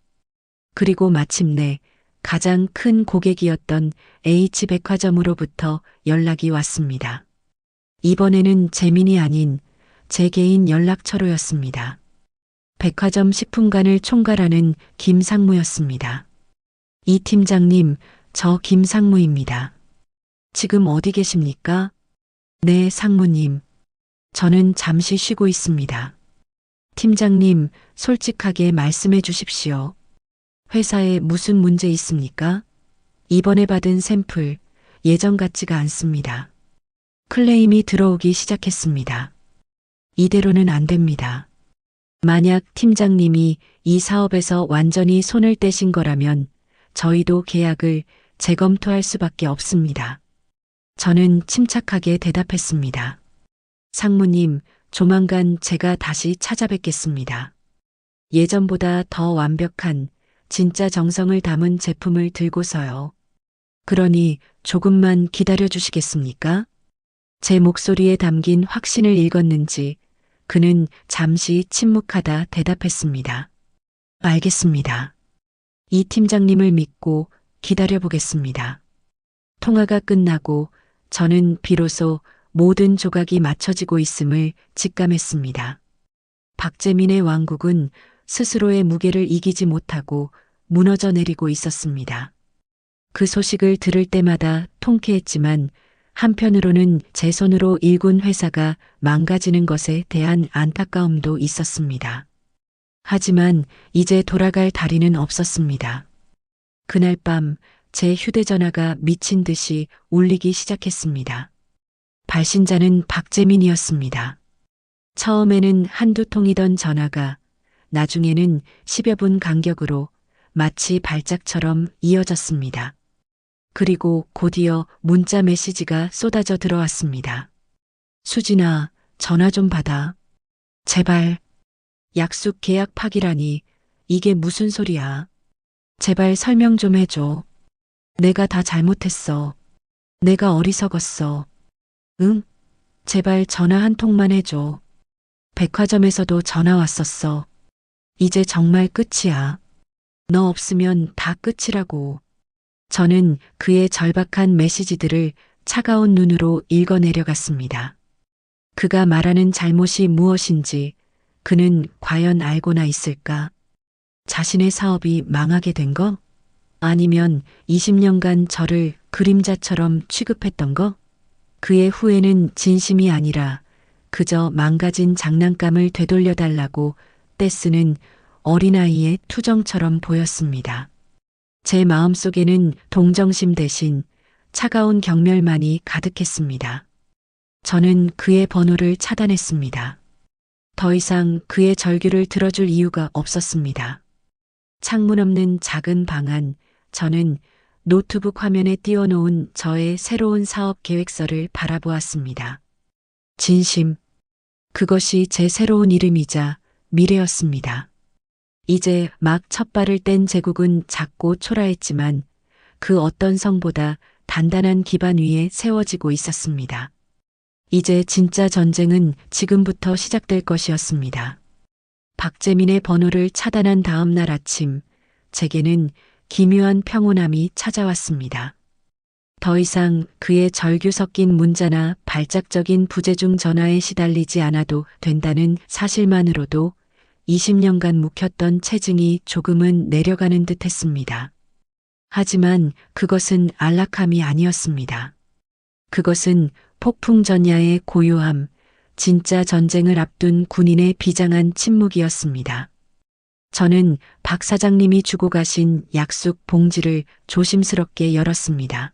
그리고 마침내 가장 큰 고객이었던 H백화점으로부터 연락이 왔습니다. 이번에는 재민이 아닌 제 개인 연락처로였습니다. 백화점 식품관을 총괄하는 김상무였습니다. 이 팀장님, 저 김상무입니다. 지금 어디 계십니까? 네, 상무님. 저는 잠시 쉬고 있습니다. 팀장님, 솔직하게 말씀해 주십시오. 회사에 무슨 문제 있습니까? 이번에 받은 샘플, 예전 같지가 않습니다. 클레임이 들어오기 시작했습니다. 이대로는 안 됩니다. 만약 팀장님이 이 사업에서 완전히 손을 떼신 거라면 저희도 계약을 재검토할 수밖에 없습니다. 저는 침착하게 대답했습니다. 상무님, 조만간 제가 다시 찾아뵙겠습니다. 예전보다 더 완벽한 진짜 정성을 담은 제품을 들고서요. 그러니 조금만 기다려 주시겠습니까? 제 목소리에 담긴 확신을 읽었는지 그는 잠시 침묵하다 대답했습니다. 알겠습니다. 이 팀장님을 믿고 기다려 보겠습니다. 통화가 끝나고 저는 비로소 모든 조각이 맞춰지고 있음을 직감했습니다. 박재민의 왕국은 스스로의 무게를 이기지 못하고 무너져 내리고 있었습니다. 그 소식을 들을 때마다 통쾌했지만 한편으로는 제 손으로 일군 회사가 망가지는 것에 대한 안타까움도 있었습니다. 하지만 이제 돌아갈 다리는 없었습니다. 그날 밤 제 휴대전화가 미친 듯이 울리기 시작했습니다. 발신자는 박재민이었습니다. 처음에는 한두 통이던 전화가 나중에는 10여 분 간격으로 마치 발작처럼 이어졌습니다. 그리고 곧이어 문자 메시지가 쏟아져 들어왔습니다. 수진아, 전화 좀 받아. 제발. 약속 계약 파기라니 이게 무슨 소리야. 제발 설명 좀 해줘. 내가 다 잘못했어. 내가 어리석었어. 응? 제발 전화 한 통만 해줘. 백화점에서도 전화 왔었어. 이제 정말 끝이야. 너 없으면 다 끝이라고. 저는 그의 절박한 메시지들을 차가운 눈으로 읽어 내려갔습니다. 그가 말하는 잘못이 무엇인지 그는 과연 알고나 있을까? 자신의 사업이 망하게 된 거? 아니면 20년간 저를 그림자처럼 취급했던 거? 그의 후회는 진심이 아니라 그저 망가진 장난감을 되돌려달라고 떼쓰는 어린아이의 투정처럼 보였습니다. 제 마음속에는 동정심 대신 차가운 경멸만이 가득했습니다. 저는 그의 번호를 차단했습니다. 더 이상 그의 절규를 들어줄 이유가 없었습니다. 창문 없는 작은 방 안, 저는 노트북 화면에 띄워놓은 저의 새로운 사업 계획서를 바라보았습니다. 진심. 그것이 제 새로운 이름이자 미래였습니다. 이제 막 첫 발을 뗀 제국은 작고 초라했지만 그 어떤 성보다 단단한 기반 위에 세워지고 있었습니다. 이제 진짜 전쟁은 지금부터 시작될 것이었습니다. 박재민의 번호를 차단한 다음 날 아침, 제게는 기묘한 평온함이 찾아왔습니다. 더 이상 그의 절규 섞인 문자나 발작적인 부재중 전화에 시달리지 않아도 된다는 사실만으로도 20년간 묵혔던 체증이 조금은 내려가는 듯 했습니다. 하지만 그것은 안락함이 아니었습니다. 그것은 폭풍전야의 고요함, 진짜 전쟁을 앞둔 군인의 비장한 침묵이었습니다. 저는 박 사장님이 주고 가신 약속 봉지를 조심스럽게 열었습니다.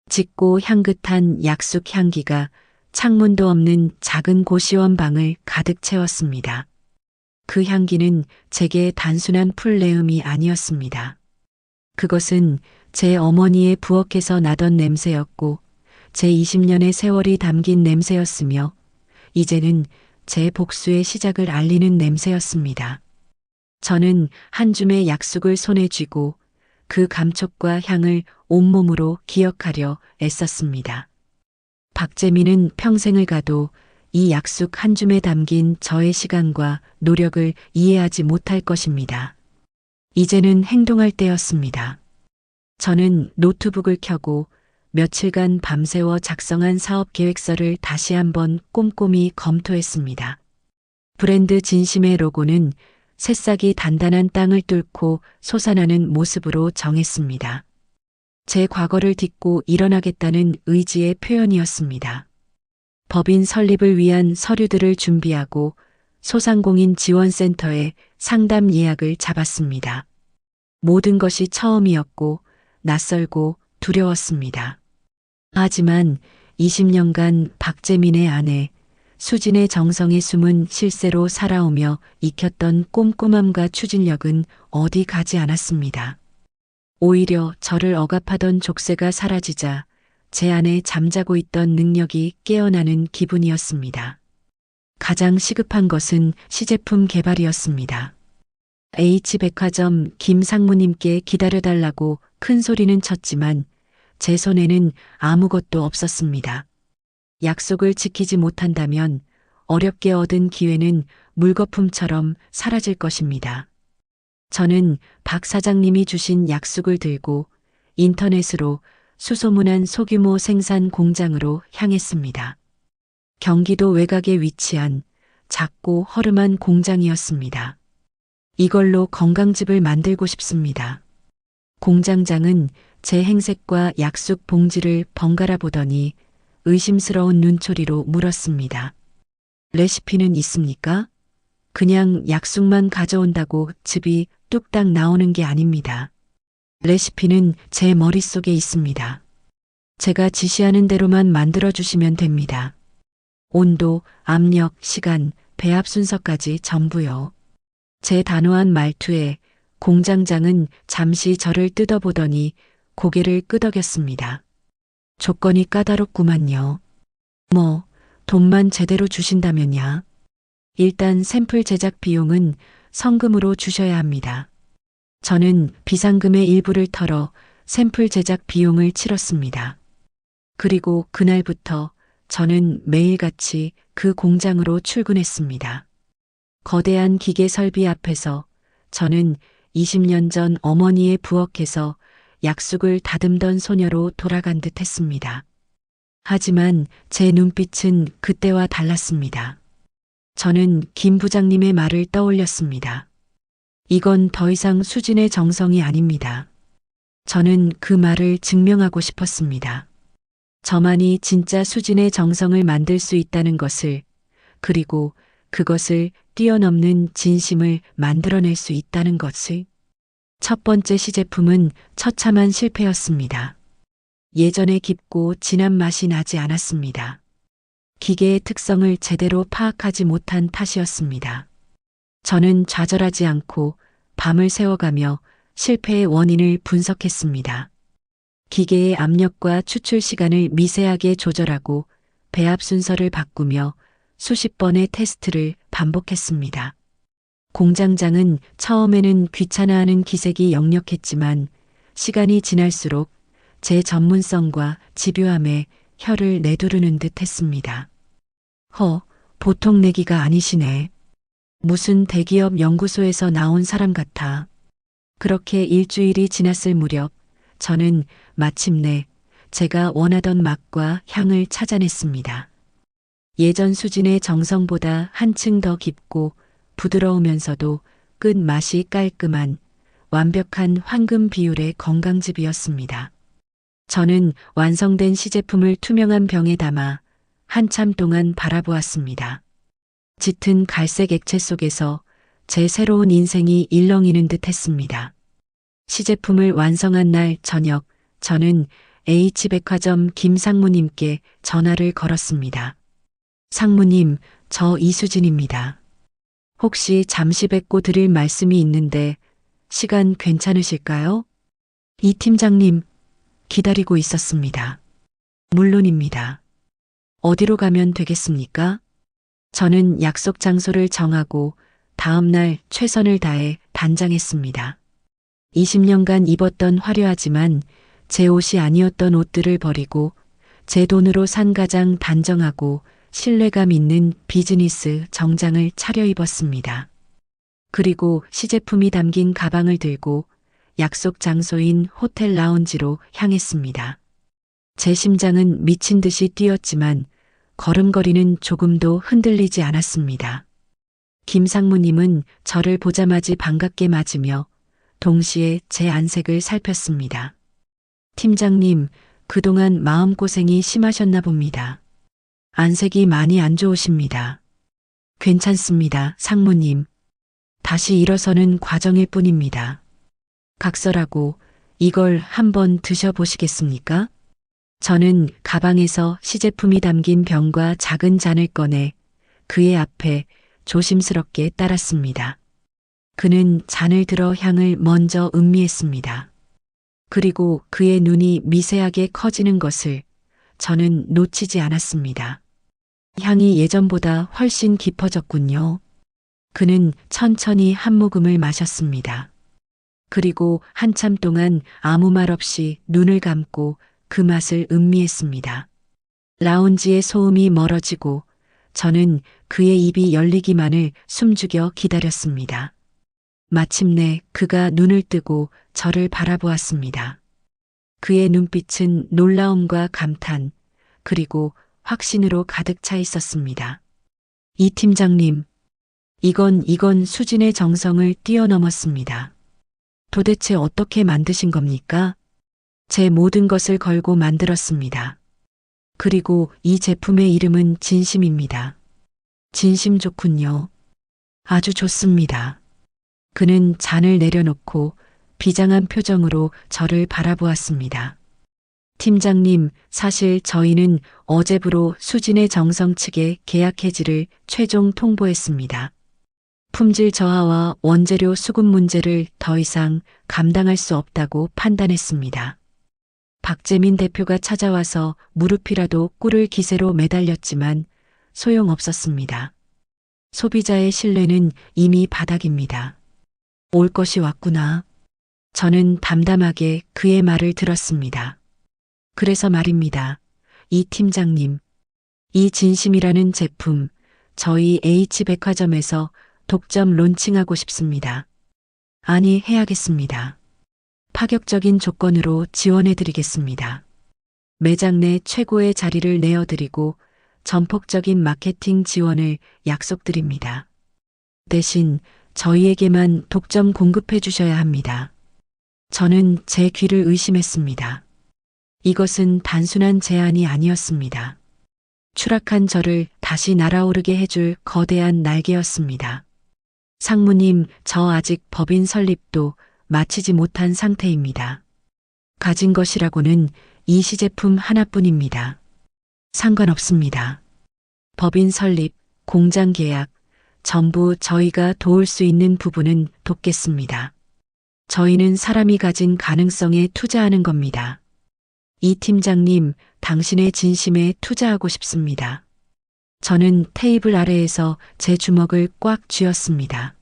짙고 향긋한 약속 향기가 창문도 없는 작은 고시원 방을 가득 채웠습니다. 그 향기는 제게 단순한 풀내음이 아니었습니다. 그것은 제 어머니의 부엌에서 나던 냄새였고 제 20년의 세월이 담긴 냄새였으며 이제는 제 복수의 시작을 알리는 냄새였습니다. 저는 한 줌의 약속을 손에 쥐고 그 감촉과 향을 온몸으로 기억하려 애썼습니다. 박재민은 평생을 가도 이 약속 한 줌에 담긴 저의 시간과 노력을 이해하지 못할 것입니다. 이제는 행동할 때였습니다. 저는 노트북을 켜고 며칠간 밤새워 작성한 사업 계획서를 다시 한번 꼼꼼히 검토했습니다. 브랜드 진심의 로고는 새싹이 단단한 땅을 뚫고 솟아나는 모습으로 정했습니다. 제 과거를 딛고 일어나겠다는 의지의 표현이었습니다. 법인 설립을 위한 서류들을 준비하고 소상공인 지원센터에 상담 예약을 잡았습니다. 모든 것이 처음이었고 낯설고 두려웠습니다. 하지만 20년간 박재민의 아내, 수진의 정성에 숨은 실세로 살아오며 익혔던 꼼꼼함과 추진력은 어디 가지 않았습니다. 오히려 저를 억압하던 족쇄가 사라지자 제 안에 잠자고 있던 능력이 깨어나는 기분이었습니다. 가장 시급한 것은 시제품 개발이었습니다. H백화점 김 상무님께 기다려달라고 큰 소리는 쳤지만 제 손에는 아무것도 없었습니다. 약속을 지키지 못한다면 어렵게 얻은 기회는 물거품처럼 사라질 것입니다. 저는 박 사장님이 주신 약속을 들고 인터넷으로 수소문한 소규모 생산 공장으로 향했습니다. 경기도 외곽에 위치한 작고 허름한 공장이었습니다. 이걸로 건강즙을 만들고 싶습니다. 공장장은 제 행색과 약속 봉지를 번갈아 보더니 의심스러운 눈초리로 물었습니다. 레시피는 있습니까? 그냥 약속만 가져온다고 즙이 뚝딱 나오는 게 아닙니다. 레시피는 제 머릿속에 있습니다. 제가 지시하는 대로만 만들어주시면 됩니다. 온도, 압력, 시간, 배합 순서까지 전부요. 제 단호한 말투에 공장장은 잠시 저를 뜯어보더니 고개를 끄덕였습니다. 조건이 까다롭구만요. 뭐, 돈만 제대로 주신다면야. 일단 샘플 제작 비용은 성금으로 주셔야 합니다. 저는 비상금의 일부를 털어 샘플 제작 비용을 치렀습니다. 그리고 그날부터 저는 매일같이 그 공장으로 출근했습니다. 거대한 기계 설비 앞에서 저는 20년 전 어머니의 부엌에서 약속을 다듬던 소녀로 돌아간 듯 했습니다. 하지만 제 눈빛은 그때와 달랐습니다. 저는 김 부장님의 말을 떠올렸습니다. 이건 더 이상 수진의 정성이 아닙니다. 저는 그 말을 증명하고 싶었습니다. 저만이 진짜 수진의 정성을 만들 수 있다는 것을, 그리고 그것을 뛰어넘는 진심을 만들어낼 수 있다는 것을. 첫 번째 시제품은 처참한 실패였습니다. 예전에 깊고 진한 맛이 나지 않았습니다. 기계의 특성을 제대로 파악하지 못한 탓이었습니다. 저는 좌절하지 않고 밤을 새워가며 실패의 원인을 분석했습니다. 기계의 압력과 추출 시간을 미세하게 조절하고 배합 순서를 바꾸며 수십 번의 테스트를 반복했습니다. 공장장은 처음에는 귀찮아하는 기색이 역력했지만 시간이 지날수록 제 전문성과 집요함에 혀를 내두르는 듯 했습니다. 보통 내기가 아니시네. 무슨 대기업 연구소에서 나온 사람 같아. 그렇게 일주일이 지났을 무렵 저는 마침내 제가 원하던 맛과 향을 찾아냈습니다. 예전 수진의 정성보다 한층 더 깊고 부드러우면서도 끝맛이 깔끔한 완벽한 황금 비율의 건강즙이었습니다. 저는 완성된 시제품을 투명한 병에 담아 한참 동안 바라보았습니다. 짙은 갈색 액체 속에서 제 새로운 인생이 일렁이는 듯 했습니다. 시제품을 완성한 날 저녁, 저는 H백화점 김 상무님께 전화를 걸었습니다. 상무님, 저 이수진입니다. 혹시 잠시 뵙고 드릴 말씀이 있는데 시간 괜찮으실까요? 이 팀장님, 기다리고 있었습니다. 물론입니다. 어디로 가면 되겠습니까? 저는 약속 장소를 정하고 다음 날 최선을 다해 단장했습니다. 20년간 입었던 화려하지만 제 옷이 아니었던 옷들을 버리고 제 돈으로 산 가장 단정하고 신뢰감 있는 비즈니스 정장을 차려입었습니다. 그리고 시제품이 담긴 가방을 들고 약속 장소인 호텔 라운지로 향했습니다. 제 심장은 미친 듯이 뛰었지만 걸음걸이는 조금도 흔들리지 않았습니다. 김 상무님은 저를 보자마자 반갑게 맞으며 동시에 제 안색을 살폈습니다. 팀장님, 그동안 마음고생이 심하셨나 봅니다. 안색이 많이 안 좋으십니다. 괜찮습니다, 상무님. 다시 일어서는 과정일 뿐입니다. 각설하고 이걸 한번 드셔보시겠습니까? 저는 가방에서 시제품이 담긴 병과 작은 잔을 꺼내 그의 앞에 조심스럽게 따랐습니다. 그는 잔을 들어 향을 먼저 음미했습니다. 그리고 그의 눈이 미세하게 커지는 것을 저는 놓치지 않았습니다. 향이 예전보다 훨씬 깊어졌군요. 그는 천천히 한 모금을 마셨습니다. 그리고 한참 동안 아무 말 없이 눈을 감고 그 맛을 음미했습니다. 라운지의 소음이 멀어지고 저는 그의 입이 열리기만을 숨죽여 기다렸습니다. 마침내 그가 눈을 뜨고 저를 바라보았습니다. 그의 눈빛은 놀라움과 감탄, 그리고 확신으로 가득 차 있었습니다. 이 팀장님, 이건 수진의 정성을 뛰어넘었습니다. 도대체 어떻게 만드신 겁니까? 제 모든 것을 걸고 만들었습니다. 그리고 이 제품의 이름은 진심입니다. 진심 좋군요. 아주 좋습니다. 그는 잔을 내려놓고 비장한 표정으로 저를 바라보았습니다. 팀장님, 사실 저희는 어제부로 수진의 정성 측에 계약 해지를 최종 통보했습니다. 품질 저하와 원재료 수급 문제를 더 이상 감당할 수 없다고 판단했습니다. 박재민 대표가 찾아와서 무릎이라도 꿇을 기세로 매달렸지만 소용없었습니다. 소비자의 신뢰는 이미 바닥입니다. 올 것이 왔구나. 저는 담담하게 그의 말을 들었습니다. 그래서 말입니다. 이 팀장님, 이 진심이라는 제품, 저희 H백화점에서 독점 론칭하고 싶습니다. 아니, 해야겠습니다. 파격적인 조건으로 지원해드리겠습니다. 매장 내 최고의 자리를 내어드리고 전폭적인 마케팅 지원을 약속드립니다. 대신 저희에게만 독점 공급해 주셔야 합니다. 저는 제 귀를 의심했습니다. 이것은 단순한 제안이 아니었습니다. 추락한 저를 다시 날아오르게 해줄 거대한 날개였습니다. 상무님, 저 아직 법인 설립도 마치지 못한 상태입니다. 가진 것이라고는 이 시제품 하나뿐입니다. 상관없습니다. 법인 설립, 공장 계약, 전부 저희가 도울 수 있는 부분은 돕겠습니다. 저희는 사람이 가진 가능성에 투자하는 겁니다. 이 팀장님, 당신의 진심에 투자하고 싶습니다. 저는 테이블 아래에서 제 주먹을 꽉 쥐었습니다.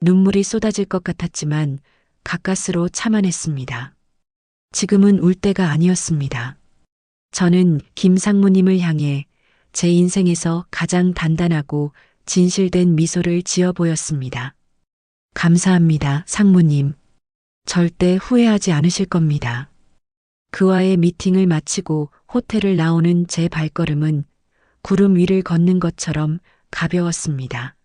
눈물이 쏟아질 것 같았지만 가까스로 참아냈습니다. 지금은 울 때가 아니었습니다. 저는 김 상무님을 향해 제 인생에서 가장 단단하고 진실된 미소를 지어 보였습니다. 감사합니다, 상무님. 절대 후회하지 않으실 겁니다. 그와의 미팅을 마치고 호텔을 나오는 제 발걸음은 구름 위를 걷는 것처럼 가벼웠습니다.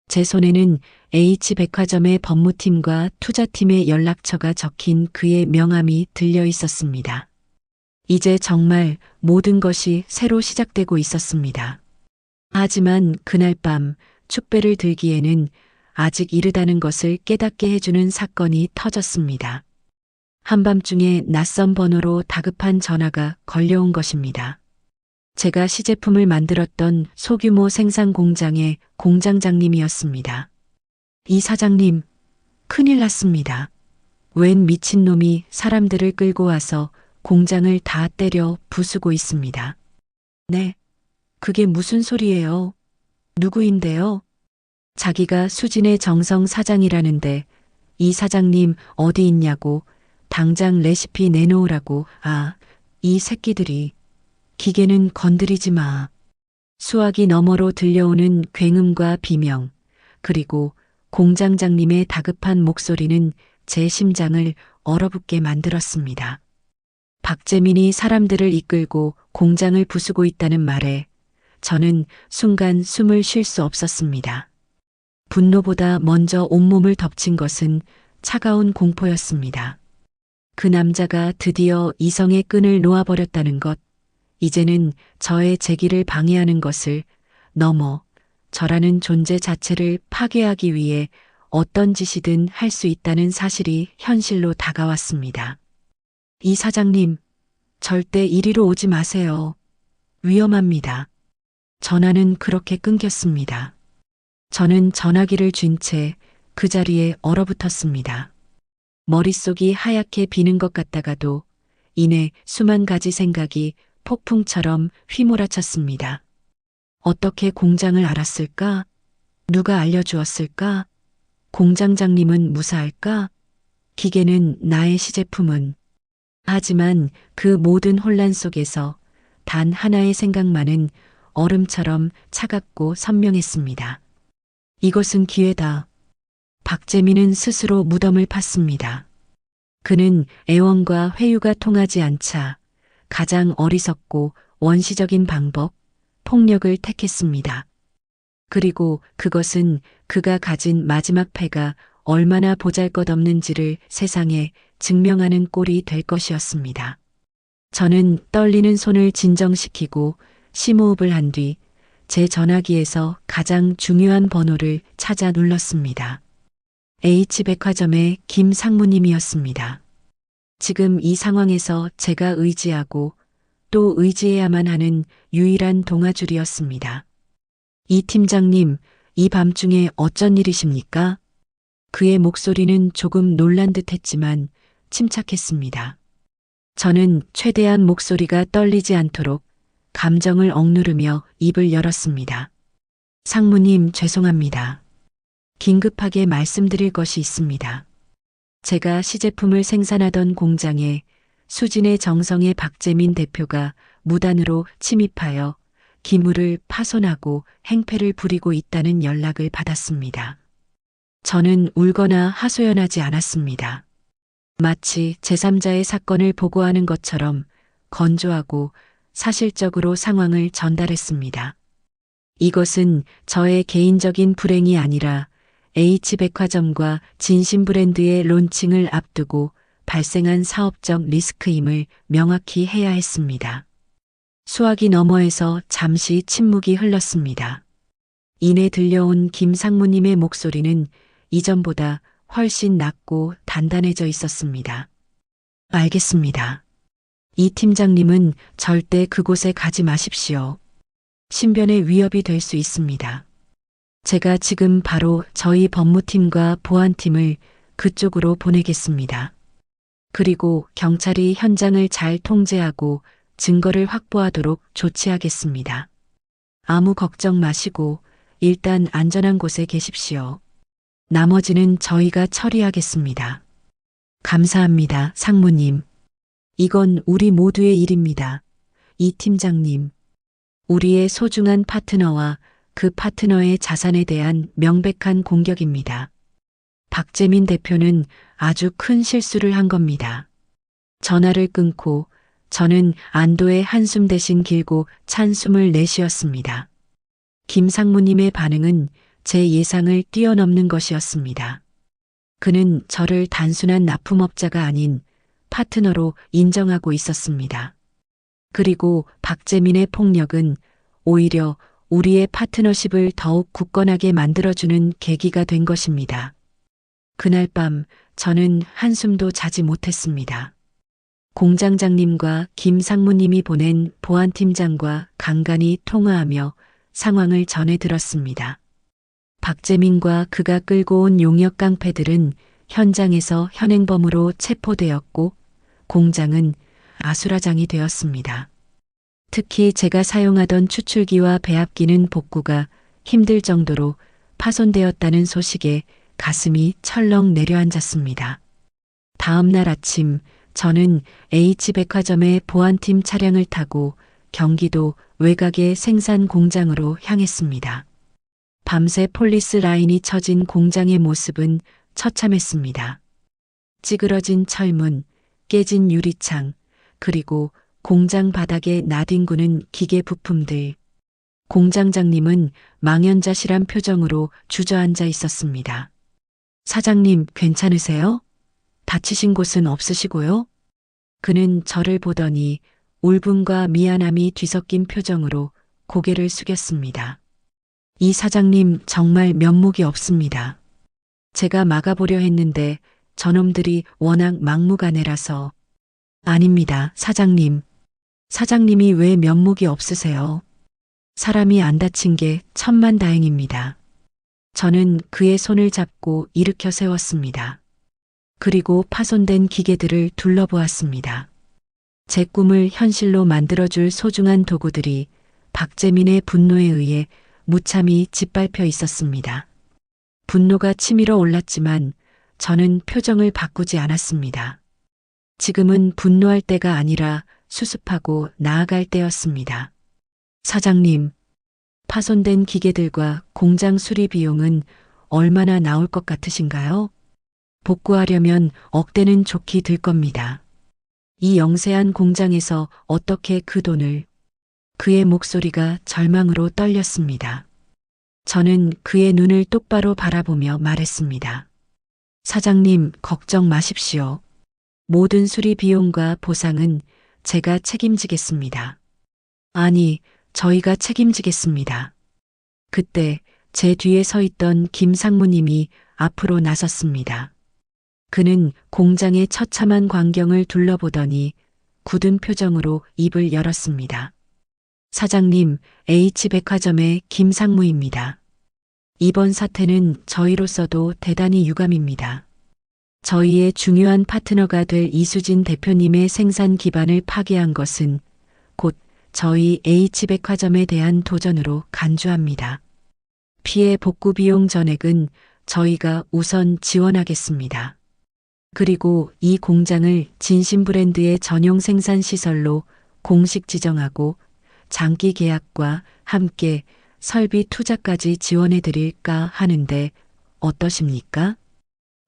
제 손에는 H백화점의 법무팀과 투자팀의 연락처가 적힌 그의 명함이 들려 있었습니다. 이제 정말 모든 것이 새로 시작되고 있었습니다. 하지만 그날 밤 축배를 들기에는 아직 이르다는 것을 깨닫게 해주는 사건이 터졌습니다. 한밤중에 낯선 번호로 다급한 전화가 걸려온 것입니다. 제가 시제품을 만들었던 소규모 생산 공장의 공장장님이었습니다. 이 사장님, 큰일 났습니다. 웬 미친놈이 사람들을 끌고 와서 공장을 다 때려 부수고 있습니다. 네, 그게 무슨 소리예요? 누구인데요? 자기가 수진의 정성 사장이라는데 이 사장님 어디 있냐고 당장 레시피 내놓으라고. 아, 이 새끼들이. 기계는 건드리지 마. 수화기 너머로 들려오는 굉음과 비명, 그리고 공장장님의 다급한 목소리는 제 심장을 얼어붙게 만들었습니다. 박재민이 사람들을 이끌고 공장을 부수고 있다는 말에 저는 순간 숨을 쉴 수 없었습니다. 분노보다 먼저 온몸을 덮친 것은 차가운 공포였습니다. 그 남자가 드디어 이성의 끈을 놓아버렸다는 것, 이제는 저의 재기를 방해하는 것을 넘어 저라는 존재 자체를 파괴하기 위해 어떤 짓이든 할 수 있다는 사실이 현실로 다가왔습니다. 이 사장님, 절대 이리로 오지 마세요. 위험합니다. 전화는 그렇게 끊겼습니다. 저는 전화기를 쥔 채 그 자리에 얼어붙었습니다. 머릿속이 하얗게 비는 것 같다가도 이내 수만 가지 생각이 폭풍처럼 휘몰아쳤습니다. 어떻게 공장을 알았을까? 누가 알려주었을까? 공장장님은 무사할까? 기계는 나의 시제품은. 하지만 그 모든 혼란 속에서 단 하나의 생각만은 얼음처럼 차갑고 선명했습니다. 이것은 기회다. 박재민은 스스로 무덤을 팠습니다. 그는 애원과 회유가 통하지 않자 가장 어리석고 원시적인 방법, 폭력을 택했습니다. 그리고 그것은 그가 가진 마지막 패가 얼마나 보잘것없는지를 세상에 증명하는 꼴이 될 것이었습니다. 저는 떨리는 손을 진정시키고 심호흡을 한 뒤 제 전화기에서 가장 중요한 번호를 찾아 눌렀습니다. H백화점의 김 상무님이었습니다. 지금 이 상황에서 제가 의지하고 또 의지해야만 하는 유일한 동아줄이었습니다. 이 팀장님, 이 밤중에 어쩐 일이십니까? 그의 목소리는 조금 놀란 듯 했지만 침착했습니다. 저는 최대한 목소리가 떨리지 않도록 감정을 억누르며 입을 열었습니다. 상무님, 죄송합니다. 긴급하게 말씀드릴 것이 있습니다. 제가 시제품을 생산하던 공장에 수진의 정성의 박재민 대표가 무단으로 침입하여 기물을 파손하고 행패를 부리고 있다는 연락을 받았습니다. 저는 울거나 하소연하지 않았습니다. 마치 제3자의 사건을 보고하는 것처럼 건조하고 사실적으로 상황을 전달했습니다. 이것은 저의 개인적인 불행이 아니라 H백화점과 진심브랜드의 론칭을 앞두고 발생한 사업적 리스크임을 명확히 해야 했습니다. 수화기 너머에서 잠시 침묵이 흘렀습니다. 이내 들려온 김 상무님의 목소리는 이전보다 훨씬 낮고 단단해져 있었습니다. 알겠습니다. 이 팀장님은 절대 그곳에 가지 마십시오. 신변의 위협이 될 수 있습니다. 제가 지금 바로 저희 법무팀과 보안팀을 그쪽으로 보내겠습니다. 그리고 경찰이 현장을 잘 통제하고 증거를 확보하도록 조치하겠습니다. 아무 걱정 마시고 일단 안전한 곳에 계십시오. 나머지는 저희가 처리하겠습니다. 감사합니다, 상무님. 이건 우리 모두의 일입니다. 이 팀장님. 우리의 소중한 파트너와 그 파트너의 자산에 대한 명백한 공격입니다. 박재민 대표는 아주 큰 실수를 한 겁니다. 전화를 끊고 저는 안도의 한숨 대신 길고 찬 숨을 내쉬었습니다. 김 상무님의 반응은 제 예상을 뛰어넘는 것이었습니다. 그는 저를 단순한 납품업자가 아닌 파트너로 인정하고 있었습니다. 그리고 박재민의 폭력은 오히려 우리의 파트너십을 더욱 굳건하게 만들어주는 계기가 된 것입니다. 그날 밤 저는 한숨도 자지 못했습니다. 공장장님과 김 상무님이 보낸 보안팀장과 간간히 통화하며 상황을 전해 들었습니다. 박재민과 그가 끌고 온 용역 깡패들은 현장에서 현행범으로 체포되었고 공장은 아수라장이 되었습니다. 특히 제가 사용하던 추출기와 배합기는 복구가 힘들 정도로 파손되었다는 소식에 가슴이 철렁 내려앉았습니다. 다음 날 아침 저는 H백화점의 보안팀 차량을 타고 경기도 외곽의 생산 공장으로 향했습니다. 밤새 폴리스 라인이 쳐진 공장의 모습은 처참했습니다. 찌그러진 철문, 깨진 유리창, 그리고 공장 바닥에 나뒹구는 기계 부품들. 공장장님은 망연자실한 표정으로 주저앉아 있었습니다. 사장님, 괜찮으세요? 다치신 곳은 없으시고요? 그는 저를 보더니 울분과 미안함이 뒤섞인 표정으로 고개를 숙였습니다. 이 사장님 정말 면목이 없습니다. 제가 막아보려 했는데 저놈들이 워낙 막무가내라서. 아닙니다, 사장님. 사장님이 왜 면목이 없으세요? 사람이 안 다친 게 천만다행입니다. 저는 그의 손을 잡고 일으켜 세웠습니다. 그리고 파손된 기계들을 둘러보았습니다. 제 꿈을 현실로 만들어줄 소중한 도구들이 박재민의 분노에 의해 무참히 짓밟혀 있었습니다. 분노가 치밀어 올랐지만 저는 표정을 바꾸지 않았습니다. 지금은 분노할 때가 아니라 수습하고 나아갈 때였습니다. 사장님, 파손된 기계들과 공장 수리 비용은 얼마나 나올 것 같으신가요? 복구하려면 억대는 좋게 들 겁니다. 이 영세한 공장에서 어떻게 그 돈을... 그의 목소리가 절망으로 떨렸습니다. 저는 그의 눈을 똑바로 바라보며 말했습니다. 사장님, 걱정 마십시오. 모든 수리 비용과 보상은 제가 책임지겠습니다. 아니, 저희가 책임지겠습니다. 그때 제 뒤에 서 있던 김 상무님이 앞으로 나섰습니다. 그는 공장의 처참한 광경을 둘러보더니 굳은 표정으로 입을 열었습니다. 사장님, H백화점의 김상무입니다. 이번 사태는 저희로서도 대단히 유감입니다. 저희의 중요한 파트너가 될 이수진 대표님의 생산 기반을 파괴한 것은 곧 저희 H백화점에 대한 도전으로 간주합니다. 피해 복구 비용 전액은 저희가 우선 지원하겠습니다. 그리고 이 공장을 진심 브랜드의 전용 생산 시설로 공식 지정하고 장기 계약과 함께 설비 투자까지 지원해 드릴까 하는데 어떠십니까?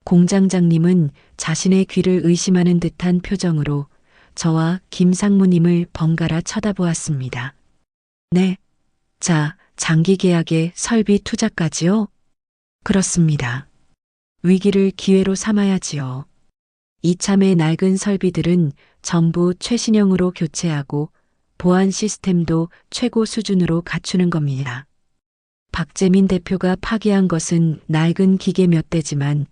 공장장님은 자신의 귀를 의심하는 듯한 표정으로 저와 김상무님을 번갈아 쳐다보았습니다. 네. 자, 장기 계약에 설비 투자까지요? 그렇습니다. 위기를 기회로 삼아야지요. 이참에 낡은 설비들은 전부 최신형으로 교체하고 보안 시스템도 최고 수준으로 갖추는 겁니다. 박재민 대표가 파기한 것은 낡은 기계 몇 대지만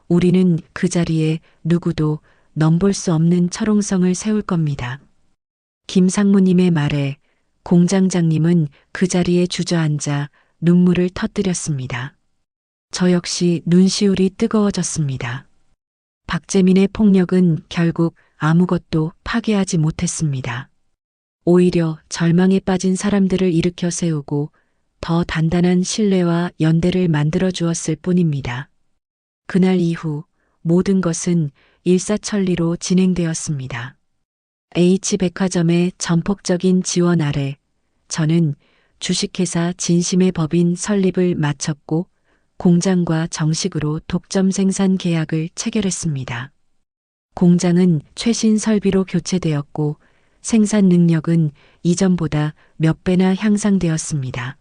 우리는 그 자리에 누구도 넘볼 수 없는 철옹성을 세울 겁니다. 김상무님의 말에 공장장님은 그 자리에 주저앉아 눈물을 터뜨렸습니다. 저 역시 눈시울이 뜨거워졌습니다. 박재민의 폭력은 결국 아무것도 파괴하지 못했습니다. 오히려 절망에 빠진 사람들을 일으켜 세우고 더 단단한 신뢰와 연대를 만들어 주었을 뿐입니다. 그날 이후 모든 것은 일사천리로 진행되었습니다. H백화점의 전폭적인 지원 아래 저는 주식회사 진심의 법인 설립을 마쳤고 공장과 정식으로 독점 생산 계약을 체결했습니다. 공장은 최신 설비로 교체되었고 생산 능력은 이전보다 몇 배나 향상되었습니다.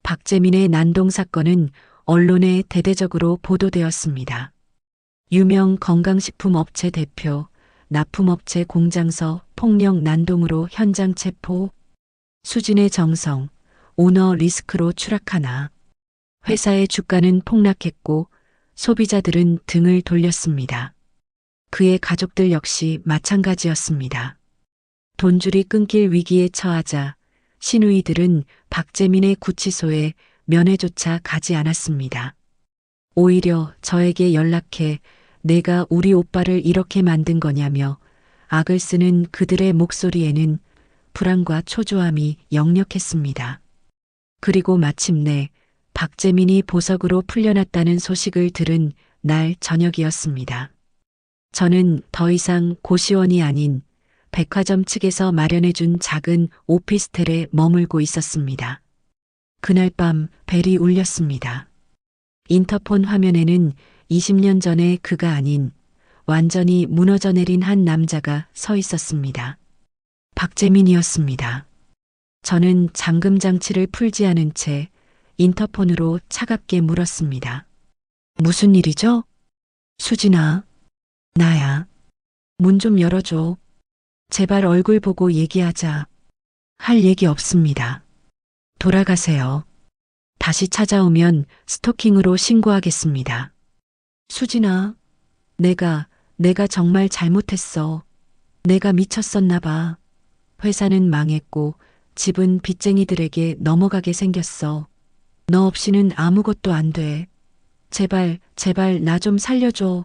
박재민의 난동 사건은 언론에 대대적으로 보도되었습니다. 유명 건강식품 업체 대표, 납품업체 공장서 폭력 난동으로 현장 체포, 수진의 정성, 오너 리스크로 추락하나 회사의 주가는 폭락했고 소비자들은 등을 돌렸습니다. 그의 가족들 역시 마찬가지였습니다. 돈줄이 끊길 위기에 처하자 시누이들은 박재민의 구치소에 면회조차 가지 않았습니다. 오히려 저에게 연락해 내가 우리 오빠를 이렇게 만든 거냐며 악을 쓰는 그들의 목소리에는 불안과 초조함이 역력했습니다. 그리고 마침내 박재민이 보석으로 풀려났다는 소식을 들은 날 저녁이었습니다. 저는 더 이상 고시원이 아닌 백화점 측에서 마련해준 작은 오피스텔에 머물고 있었습니다. 그날 밤 벨이 울렸습니다. 인터폰 화면에는 20년 전의 그가 아닌 완전히 무너져 내린 한 남자가 서 있었습니다. 박재민이었습니다. 저는 잠금 장치를 풀지 않은 채 인터폰으로 차갑게 물었습니다. 무슨 일이죠? 수진아, 나야. 문 좀 열어줘. 제발 얼굴 보고 얘기하자. 할 얘기 없습니다. 돌아가세요. 다시 찾아오면 스토킹으로 신고하겠습니다. 수진아, 내가 정말 잘못했어. 내가 미쳤었나 봐. 회사는 망했고 집은 빚쟁이들에게 넘어가게 생겼어. 너 없이는 아무것도 안 돼. 제발 나 좀 살려줘.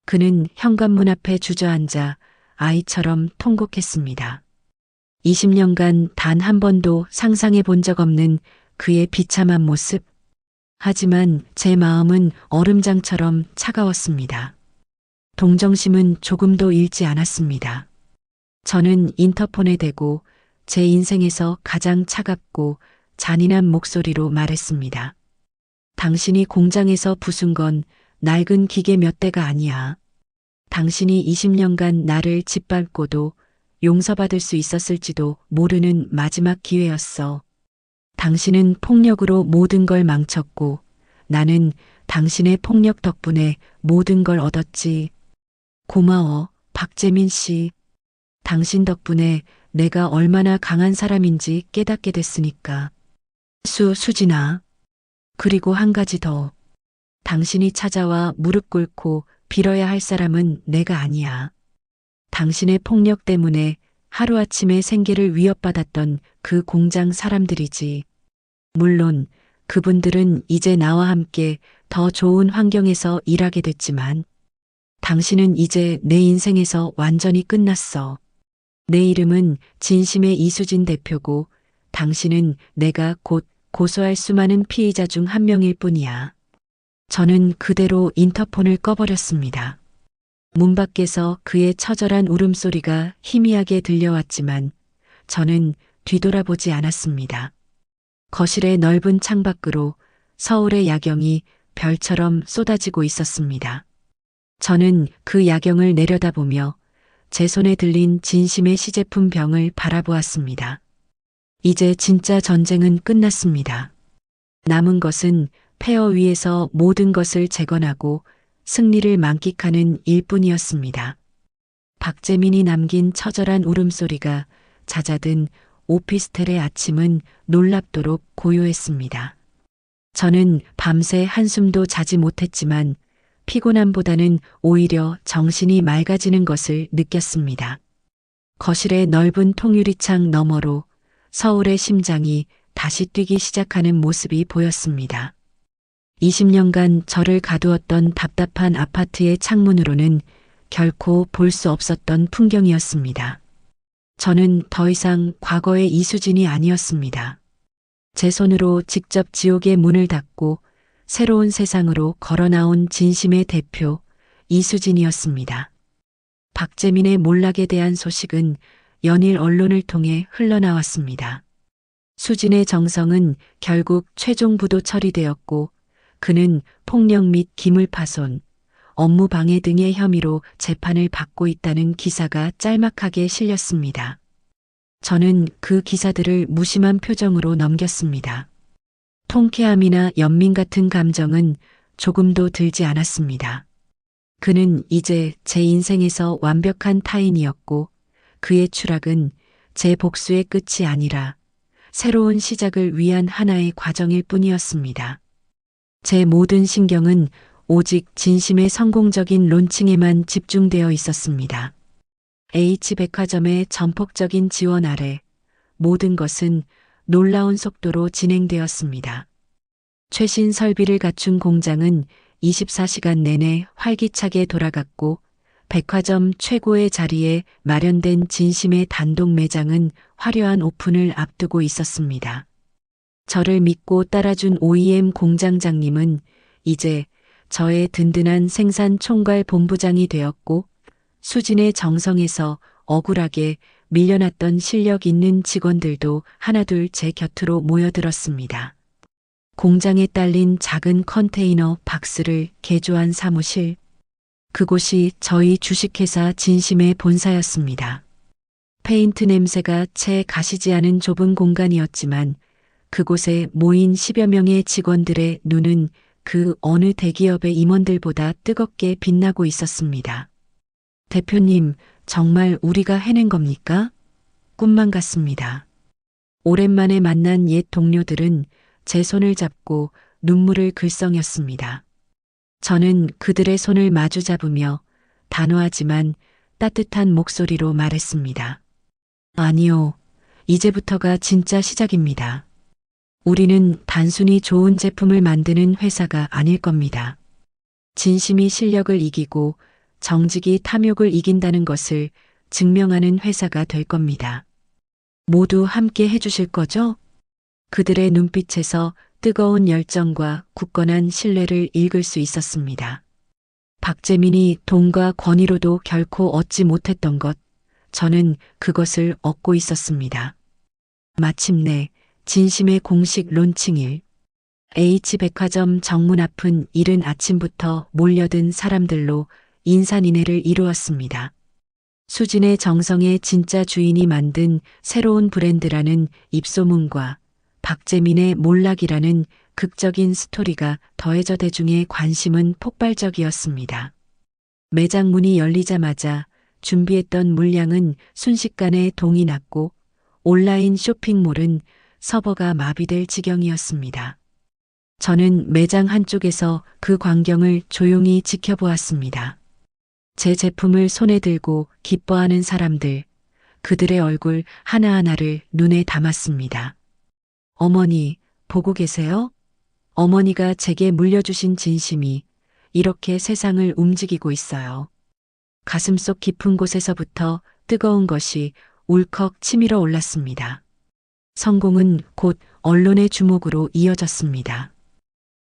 그는 현관문 앞에 주저앉아 아이처럼 통곡했습니다. 20년간 단 한 번도 상상해 본 적 없는 그의 비참한 모습. 하지만 제 마음은 얼음장처럼 차가웠습니다. 동정심은 조금도 잃지 않았습니다. 저는 인터폰에 대고 제 인생에서 가장 차갑고 잔인한 목소리로 말했습니다. 당신이 공장에서 부순 건 낡은 기계 몇 대가 아니야. 당신이 20년간 나를 짓밟고도 용서받을 수 있었을지도 모르는 마지막 기회였어. 당신은 폭력으로 모든 걸 망쳤고 나는 당신의 폭력 덕분에 모든 걸 얻었지. 고마워, 박재민 씨. 당신 덕분에 내가 얼마나 강한 사람인지 깨닫게 됐으니까. 수진아. 그리고 한 가지 더. 당신이 찾아와 무릎 꿇고 빌어야 할 사람은 내가 아니야. 당신의 폭력 때문에 하루아침에 생계를 위협받았던 그 공장 사람들이지. 물론 그분들은 이제 나와 함께 더 좋은 환경에서 일하게 됐지만 당신은 이제 내 인생에서 완전히 끝났어. 내 이름은 진심의 이수진 대표고 당신은 내가 곧 고소할 수많은 피의자 중 한 명일 뿐이야. 저는 그대로 인터폰을 꺼버렸습니다. 문 밖에서 그의 처절한 울음소리가 희미하게 들려왔지만 저는 뒤돌아보지 않았습니다. 거실의 넓은 창밖으로 서울의 야경이 별처럼 쏟아지고 있었습니다. 저는 그 야경을 내려다보며 제 손에 들린 진심의 시제품 병을 바라보았습니다. 이제 진짜 전쟁은 끝났습니다. 남은 것은 폐허 위에서 모든 것을 재건하고 승리를 만끽하는 일뿐이었습니다. 박재민이 남긴 처절한 울음소리가 잦아든 오피스텔의 아침은 놀랍도록 고요했습니다. 저는 밤새 한숨도 자지 못했지만 피곤함보다는 오히려 정신이 맑아지는 것을 느꼈습니다. 거실의 넓은 통유리창 너머로 서울의 심장이 다시 뛰기 시작하는 모습이 보였습니다. 20년간 저를 가두었던 답답한 아파트의 창문으로는 결코 볼 수 없었던 풍경이었습니다. 저는 더 이상 과거의 이수진이 아니었습니다. 제 손으로 직접 지옥의 문을 닫고 새로운 세상으로 걸어나온 진심의 대표 이수진이었습니다. 박재민의 몰락에 대한 소식은 연일 언론을 통해 흘러나왔습니다. 수진의 정성은 결국 최종 부도 처리되었고 그는 폭력 및 기물파손, 업무 방해 등의 혐의로 재판을 받고 있다는 기사가 짤막하게 실렸습니다. 저는 그 기사들을 무심한 표정으로 넘겼습니다. 통쾌함이나 연민 같은 감정은 조금도 들지 않았습니다. 그는 이제 제 인생에서 완벽한 타인이었고 그의 추락은 제 복수의 끝이 아니라 새로운 시작을 위한 하나의 과정일 뿐이었습니다. 제 모든 신경은 오직 진심의 성공적인 론칭에만 집중되어 있었습니다. H백화점의 전폭적인 지원 아래 모든 것은 놀라운 속도로 진행되었습니다. 최신 설비를 갖춘 공장은 24시간 내내 활기차게 돌아갔고 백화점 최고의 자리에 마련된 진심의 단독 매장은 화려한 오픈을 앞두고 있었습니다. 저를 믿고 따라준 OEM 공장장님은 이제 저의 든든한 생산 총괄 본부장이 되었고 수진의 정성에서 억울하게 밀려났던 실력 있는 직원들도 하나둘 제 곁으로 모여들었습니다. 공장에 딸린 작은 컨테이너 박스를 개조한 사무실. 그곳이 저희 주식회사 진심의 본사였습니다. 페인트 냄새가 채 가시지 않은 좁은 공간이었지만 그곳에 모인 10여 명의 직원들의 눈은 그 어느 대기업의 임원들보다 뜨겁게 빛나고 있었습니다. 대표님, 정말 우리가 해낸 겁니까? 꿈만 같습니다. 오랜만에 만난 옛 동료들은 제 손을 잡고 눈물을 글썽였습니다. 저는 그들의 손을 마주 잡으며 단호하지만 따뜻한 목소리로 말했습니다. 아니요, 이제부터가 진짜 시작입니다. 우리는 단순히 좋은 제품을 만드는 회사가 아닐 겁니다. 진심이 실력을 이기고 정직이 탐욕을 이긴다는 것을 증명하는 회사가 될 겁니다. 모두 함께 해주실 거죠? 그들의 눈빛에서 뜨거운 열정과 굳건한 신뢰를 읽을 수 있었습니다. 박재민이 돈과 권위로도 결코 얻지 못했던 것, 저는 그것을 얻고 있었습니다. 마침내 진심의 공식 론칭일. H백화점 정문 앞은 이른 아침부터 몰려든 사람들로 인산인해를 이루었습니다. 수진의 정성의 진짜 주인이 만든 새로운 브랜드라는 입소문과 박재민의 몰락이라는 극적인 스토리가 더해져 대중의 관심은 폭발적이었습니다. 매장 문이 열리자마자 준비했던 물량은 순식간에 동이 났고 온라인 쇼핑몰은 서버가 마비될 지경이었습니다. 저는 매장 한쪽에서 그 광경을 조용히 지켜보았습니다. 제 제품을 손에 들고 기뻐하는 사람들, 그들의 얼굴 하나하나를 눈에 담았습니다. 어머니, 보고 계세요? 어머니가 제게 물려주신 진심이 이렇게 세상을 움직이고 있어요. 가슴속 깊은 곳에서부터 뜨거운 것이 울컥 치밀어 올랐습니다. 성공은 곧 언론의 주목으로 이어졌습니다.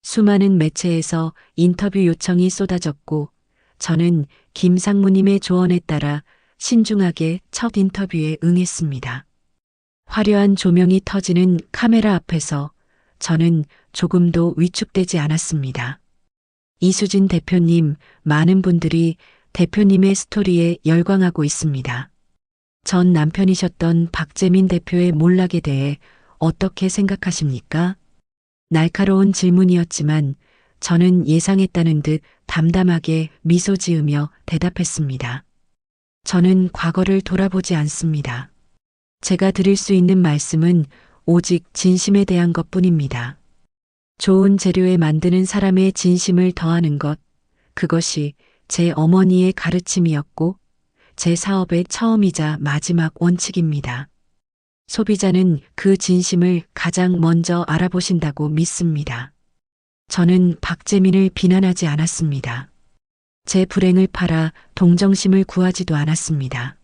수많은 매체에서 인터뷰 요청이 쏟아졌고 저는 김상무님의 조언에 따라 신중하게 첫 인터뷰에 응했습니다. 화려한 조명이 터지는 카메라 앞에서 저는 조금도 위축되지 않았습니다. 이수진 대표님, 많은 분들이 대표님의 스토리에 열광하고 있습니다. 전 남편이셨던 박재민 대표의 몰락에 대해 어떻게 생각하십니까? 날카로운 질문이었지만 저는 예상했다는 듯 담담하게 미소 지으며 대답했습니다. 저는 과거를 돌아보지 않습니다. 제가 드릴 수 있는 말씀은 오직 진심에 대한 것뿐입니다. 좋은 재료에 만드는 사람의 진심을 더하는 것, 그것이 제 어머니의 가르침이었고 제 사업의 처음이자 마지막 원칙입니다. 소비자는 그 진심을 가장 먼저 알아보신다고 믿습니다. 저는 박재민을 비난하지 않았습니다. 제 불행을 팔아 동정심을 구하지도 않았습니다.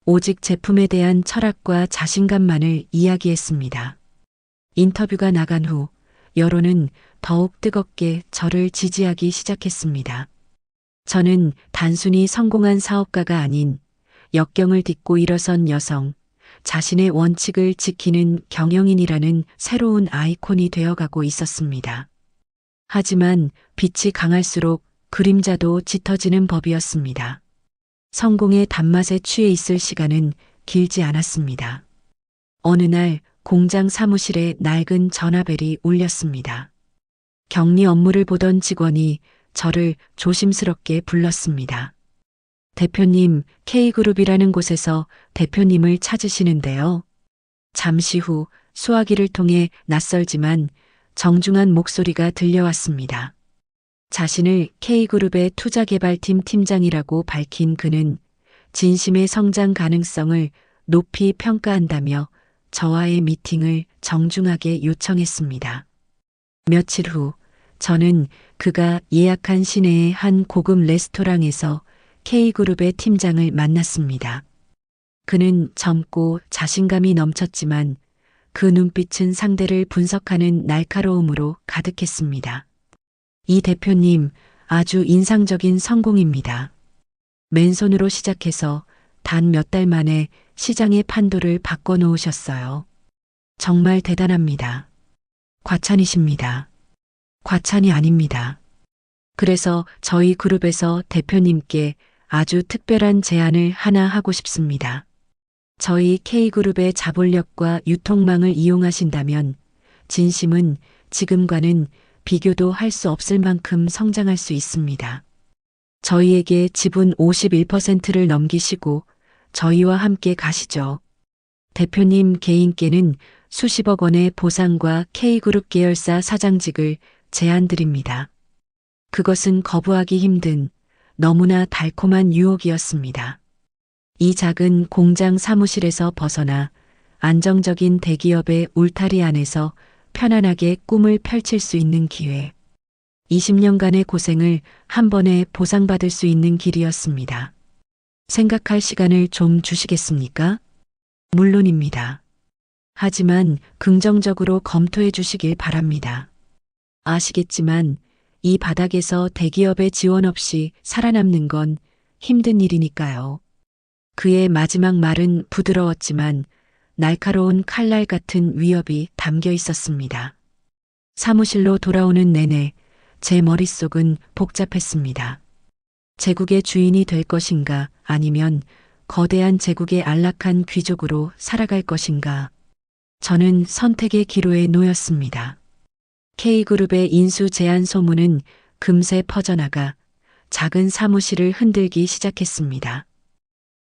오직 제품에 대한 철학과 자신감만을 이야기했습니다. 인터뷰가 나간 후 여론은 더욱 뜨겁게 저를 지지하기 시작했습니다. 저는 단순히 성공한 사업가가 아닌 역경을 딛고 일어선 여성, 자신의 원칙을 지키는 경영인이라는 새로운 아이콘이 되어가고 있었습니다. 하지만 빛이 강할수록 그림자도 짙어지는 법이었습니다. 성공의 단맛에 취해 있을 시간은 길지 않았습니다. 어느 날 공장 사무실에 낡은 전화벨이 울렸습니다. 격리 업무를 보던 직원이 저를 조심스럽게 불렀습니다. 대표님, K그룹이라는 곳에서 대표님을 찾으시는데요. 잠시 후 수화기를 통해 낯설지만 정중한 목소리가 들려왔습니다. 자신을 K그룹의 투자개발팀 팀장이라고 밝힌 그는 진심의 성장 가능성을 높이 평가한다며 저와의 미팅을 정중하게 요청했습니다. 며칠 후 저는 그가 예약한 시내의 한 고급 레스토랑에서 K그룹의 팀장을 만났습니다. 그는 젊고 자신감이 넘쳤지만 그 눈빛은 상대를 분석하는 날카로움으로 가득했습니다. 이 대표님, 아주 인상적인 성공입니다. 맨손으로 시작해서 단 몇 달 만에 시장의 판도를 바꿔놓으셨어요. 정말 대단합니다. 과찬이십니다. 과찬이 아닙니다. 그래서 저희 그룹에서 대표님께 아주 특별한 제안을 하나 하고 싶습니다. 저희 K그룹의 자본력과 유통망을 이용하신다면 진심은 지금과는 비교도 할 수 없을 만큼 성장할 수 있습니다. 저희에게 지분 51%를 넘기시고 저희와 함께 가시죠. 대표님 개인께는 수십억 원의 보상과 K그룹 계열사 사장직을 제안드립니다. 그것은 거부하기 힘든 너무나 달콤한 유혹이었습니다. 이 작은 공장 사무실에서 벗어나 안정적인 대기업의 울타리 안에서 편안하게 꿈을 펼칠 수 있는 기회. 20년간의 고생을 한 번에 보상받을 수 있는 길이었습니다. 생각할 시간을 좀 주시겠습니까? 물론입니다. 하지만 긍정적으로 검토해 주시길 바랍니다. 아시겠지만 이 바닥에서 대기업의 지원 없이 살아남는 건 힘든 일이니까요. 그의 마지막 말은 부드러웠지만 날카로운 칼날 같은 위협이 담겨 있었습니다. 사무실로 돌아오는 내내 제 머릿속은 복잡했습니다. 제국의 주인이 될 것인가 아니면 거대한 제국의 안락한 귀족으로 살아갈 것인가. 저는 선택의 기로에 놓였습니다. K그룹의 인수 제안 소문은 금세 퍼져나가 작은 사무실을 흔들기 시작했습니다.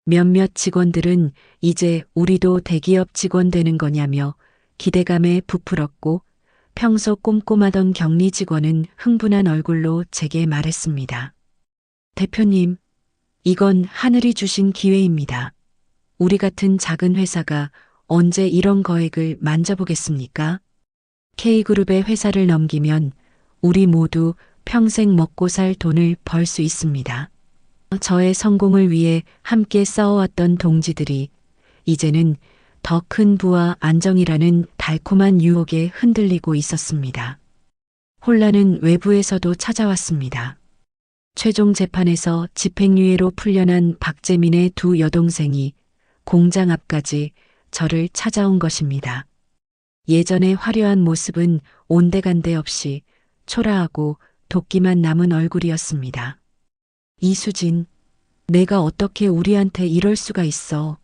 몇몇 직원들은 이제 우리도 대기업 직원 되는 거냐며 기대감에 부풀었고 평소 꼼꼼하던 격리 직원은 흥분한 얼굴로 제게 말했습니다. 대표님, 이건 하늘이 주신 기회입니다. 우리 같은 작은 회사가 언제 이런 거액을 만져보겠습니까? K그룹의 회사를 넘기면 우리 모두 평생 먹고 살 돈을 벌 수 있습니다. 저의 성공을 위해 함께 싸워왔던 동지들이 이제는 더 큰 부와 안정이라는 달콤한 유혹에 흔들리고 있었습니다. 혼란은 외부에서도 찾아왔습니다. 최종 재판에서 집행유예로 풀려난 박재민의 두 여동생이 공장 앞까지 저를 찾아온 것입니다. 예전의 화려한 모습은 온데간데 없이 초라하고 도끼만 남은 얼굴이었습니다. 이수진, 내가 어떻게 우리한테 이럴 수가 있어.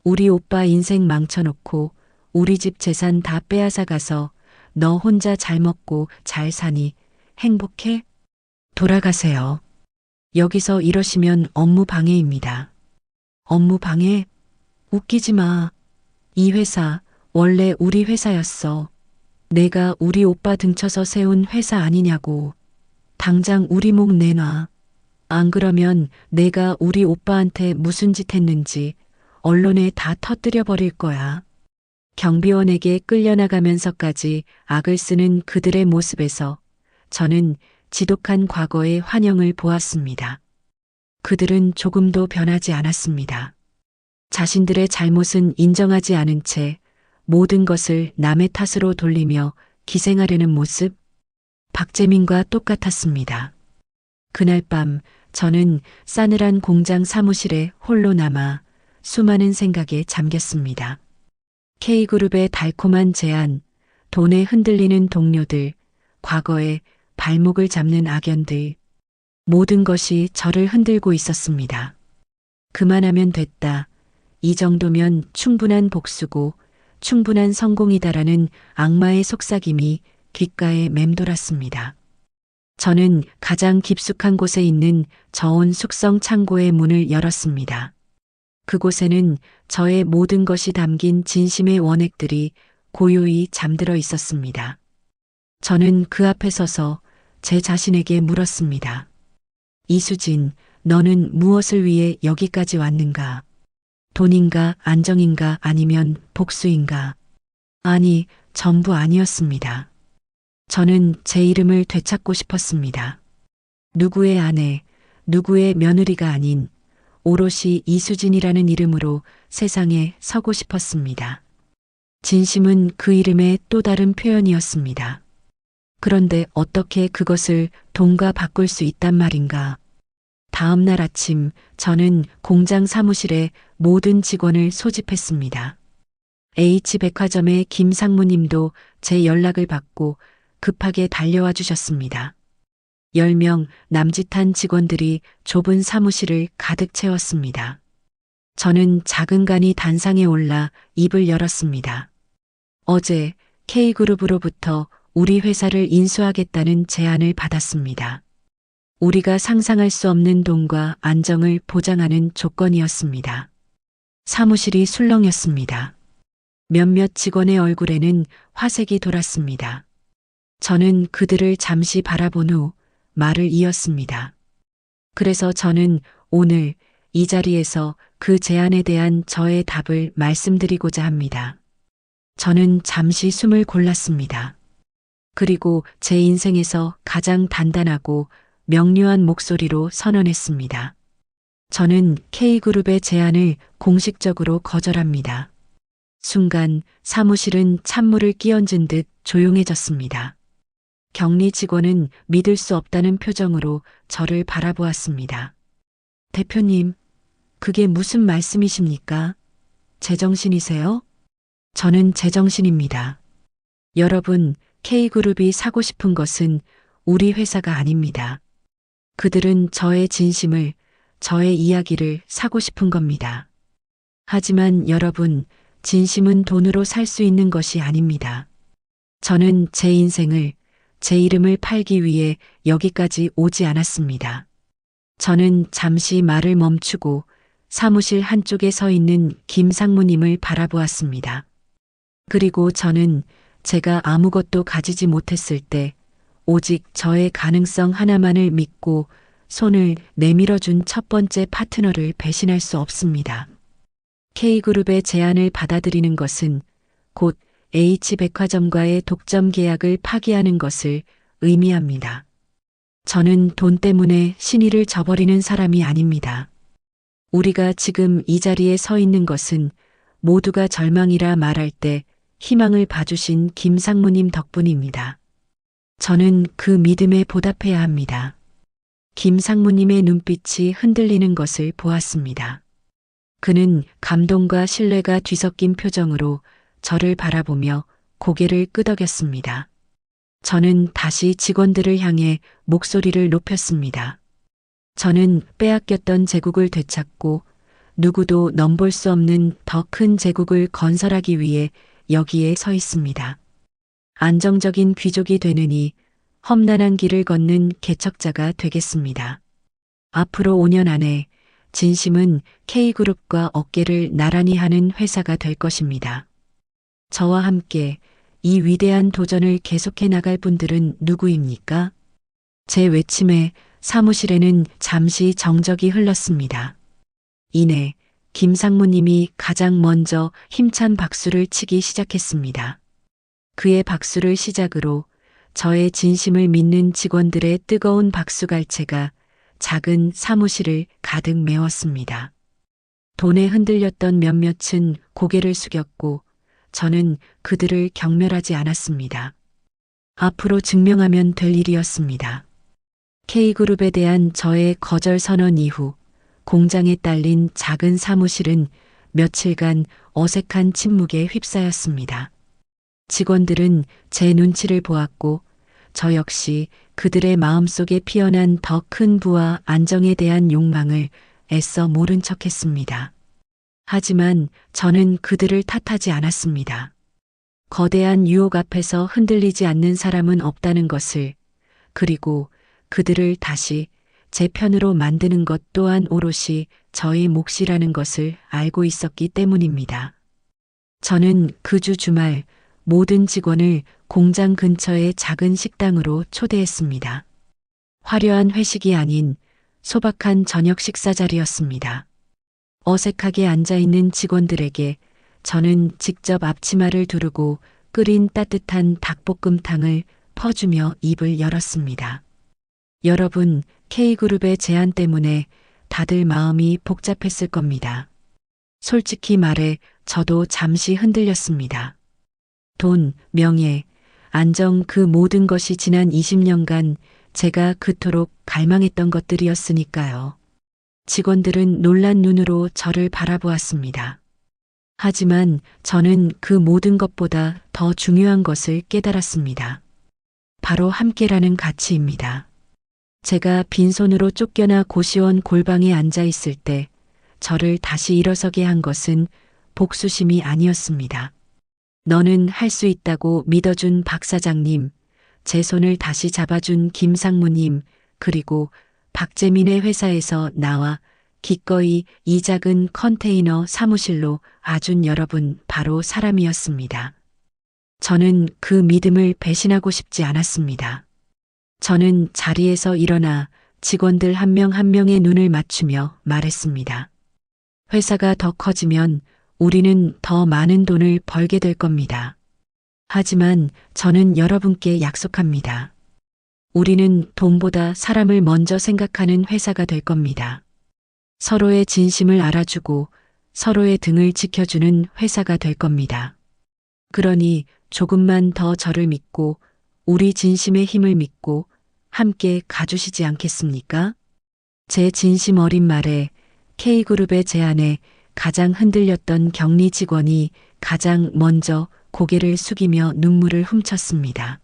우리 오빠 인생 망쳐놓고 우리 집 재산 다 빼앗아 가서 너 혼자 잘 먹고 잘 사니 행복해? 돌아가세요. 여기서 이러시면 업무 방해입니다. 업무 방해? 웃기지 마. 이 회사 원래 우리 회사였어. 내가 우리 오빠 등쳐서 세운 회사 아니냐고. 당장 우리 목 내놔. 안 그러면 내가 우리 오빠한테 무슨 짓 했는지 언론에 다 터뜨려 버릴 거야. 경비원에게 끌려나가면서까지 악을 쓰는 그들의 모습에서 저는 지독한 과거의 환영을 보았습니다. 그들은 조금도 변하지 않았습니다. 자신들의 잘못은 인정하지 않은 채 모든 것을 남의 탓으로 돌리며 기생하려는 모습, 박재민과 똑같았습니다. 그날 밤 저는 싸늘한 공장 사무실에 홀로 남아 수많은 생각에 잠겼습니다. K그룹의 달콤한 제안, 돈에 흔들리는 동료들, 과거에 발목을 잡는 악연들, 모든 것이 저를 흔들고 있었습니다. 그만하면 됐다. 이 정도면 충분한 복수고 충분한 성공이다라는 악마의 속삭임이 귓가에 맴돌았습니다. 저는 가장 깊숙한 곳에 있는 저온 숙성 창고의 문을 열었습니다. 그곳에는 저의 모든 것이 담긴 진심의 원액들이 고요히 잠들어 있었습니다. 저는 그 앞에 서서 제 자신에게 물었습니다. 이수진, 너는 무엇을 위해 여기까지 왔는가? 돈인가, 안정인가, 아니면 복수인가? 아니, 전부 아니었습니다. 저는 제 이름을 되찾고 싶었습니다. 누구의 아내, 누구의 며느리가 아닌 오롯이 이수진이라는 이름으로 세상에 서고 싶었습니다. 진심은 그 이름의 또 다른 표현이었습니다. 그런데 어떻게 그것을 돈과 바꿀 수 있단 말인가? 다음 날 아침 저는 공장 사무실에 모든 직원을 소집했습니다. H백화점의 김 상무님도 제 연락을 받고 급하게 달려와 주셨습니다. 10명 남짓한 직원들이 좁은 사무실을 가득 채웠습니다. 저는 작은 간이 단상에 올라 입을 열었습니다. 어제 K그룹으로부터 우리 회사를 인수하겠다는 제안을 받았습니다. 우리가 상상할 수 없는 돈과 안정을 보장하는 조건이었습니다. 사무실이 술렁였습니다. 몇몇 직원의 얼굴에는 화색이 돌았습니다. 저는 그들을 잠시 바라본 후 말을 이었습니다. 그래서 저는 오늘 이 자리에서 그 제안에 대한 저의 답을 말씀드리고자 합니다. 저는 잠시 숨을 골랐습니다. 그리고 제 인생에서 가장 단단하고 명료한 목소리로 선언했습니다. 저는 K그룹의 제안을 공식적으로 거절합니다. 순간 사무실은 찬물을 끼얹은 듯 조용해졌습니다. 격리 직원은 믿을 수 없다는 표정으로 저를 바라보았습니다. 대표님, 그게 무슨 말씀이십니까? 제정신이세요? 저는 제정신입니다. 여러분, K그룹이 사고 싶은 것은 우리 회사가 아닙니다. 그들은 저의 진심을, 저의 이야기를 사고 싶은 겁니다. 하지만 여러분, 진심은 돈으로 살 수 있는 것이 아닙니다. 저는 제 인생을, 제 이름을 팔기 위해 여기까지 오지 않았습니다. 저는 잠시 말을 멈추고 사무실 한쪽에 서 있는 김 상무님을 바라보았습니다. 그리고 저는 제가 아무것도 가지지 못했을 때 오직 저의 가능성 하나만을 믿고 손을 내밀어준 첫 번째 파트너를 배신할 수 없습니다. K그룹의 제안을 받아들이는 것은 곧 H백화점과의 독점 계약을 파기하는 것을 의미합니다. 저는 돈 때문에 신의를 저버리는 사람이 아닙니다. 우리가 지금 이 자리에 서 있는 것은 모두가 절망이라 말할 때 희망을 봐주신 김 상무님 덕분입니다. 저는 그 믿음에 보답해야 합니다. 김 상무님의 눈빛이 흔들리는 것을 보았습니다. 그는 감동과 신뢰가 뒤섞인 표정으로 저를 바라보며 고개를 끄덕였습니다. 저는 다시 직원들을 향해 목소리를 높였습니다. 저는 빼앗겼던 제국을 되찾고 누구도 넘볼 수 없는 더 큰 제국을 건설하기 위해 여기에 서 있습니다. 안정적인 귀족이 되느니 험난한 길을 걷는 개척자가 되겠습니다. 앞으로 5년 안에 진심은 K그룹과 어깨를 나란히 하는 회사가 될 것입니다. 저와 함께 이 위대한 도전을 계속해 나갈 분들은 누구입니까? 제 외침에 사무실에는 잠시 정적이 흘렀습니다. 이내 김상무님이 가장 먼저 힘찬 박수를 치기 시작했습니다. 그의 박수를 시작으로 저의 진심을 믿는 직원들의 뜨거운 박수갈채가 작은 사무실을 가득 메웠습니다. 돈에 흔들렸던 몇몇은 고개를 숙였고 저는 그들을 경멸하지 않았습니다. 앞으로 증명하면 될 일이었습니다. K그룹에 대한 저의 거절 선언 이후 공장에 딸린 작은 사무실은 며칠간 어색한 침묵에 휩싸였습니다. 직원들은 제 눈치를 보았고 저 역시 그들의 마음속에 피어난 더 큰 부와 안정에 대한 욕망을 애써 모른 척했습니다. 하지만 저는 그들을 탓하지 않았습니다. 거대한 유혹 앞에서 흔들리지 않는 사람은 없다는 것을, 그리고 그들을 다시 제 편으로 만드는 것 또한 오롯이 저의 몫이라는 것을 알고 있었기 때문입니다. 저는 그 주 주말 모든 직원을 공장 근처의 작은 식당으로 초대했습니다. 화려한 회식이 아닌 소박한 저녁 식사 자리였습니다. 어색하게 앉아있는 직원들에게 저는 직접 앞치마를 두르고 끓인 따뜻한 닭볶음탕을 퍼주며 입을 열었습니다. 여러분, K그룹의 제안 때문에 다들 마음이 복잡했을 겁니다. 솔직히 말해 저도 잠시 흔들렸습니다. 돈, 명예, 안정 그 모든 것이 지난 20년간 제가 그토록 갈망했던 것들이었으니까요. 직원들은 놀란 눈으로 저를 바라보았습니다. 하지만 저는 그 모든 것보다 더 중요한 것을 깨달았습니다. 바로 함께라는 가치입니다. 제가 빈손으로 쫓겨나 고시원 골방에 앉아 있을 때 저를 다시 일어서게 한 것은 복수심이 아니었습니다. 너는 할 수 있다고 믿어준 박 사장님, 제 손을 다시 잡아준 김상무님, 그리고 박재민의 회사에서 나와 기꺼이 이 작은 컨테이너 사무실로 아준 여러분 바로 사람이었습니다. 저는 그 믿음을 배신하고 싶지 않았습니다. 저는 자리에서 일어나 직원들 한 명 한 명의 눈을 맞추며 말했습니다. 회사가 더 커지면 우리는 더 많은 돈을 벌게 될 겁니다. 하지만 저는 여러분께 약속합니다. 우리는 돈보다 사람을 먼저 생각하는 회사가 될 겁니다. 서로의 진심을 알아주고 서로의 등을 지켜주는 회사가 될 겁니다. 그러니 조금만 더 저를 믿고 우리 진심의 힘을 믿고 함께 가주시지 않겠습니까? 제 진심 어린 말에 K그룹의 제안에 가장 흔들렸던 격리 직원이 가장 먼저 고개를 숙이며 눈물을 훔쳤습니다.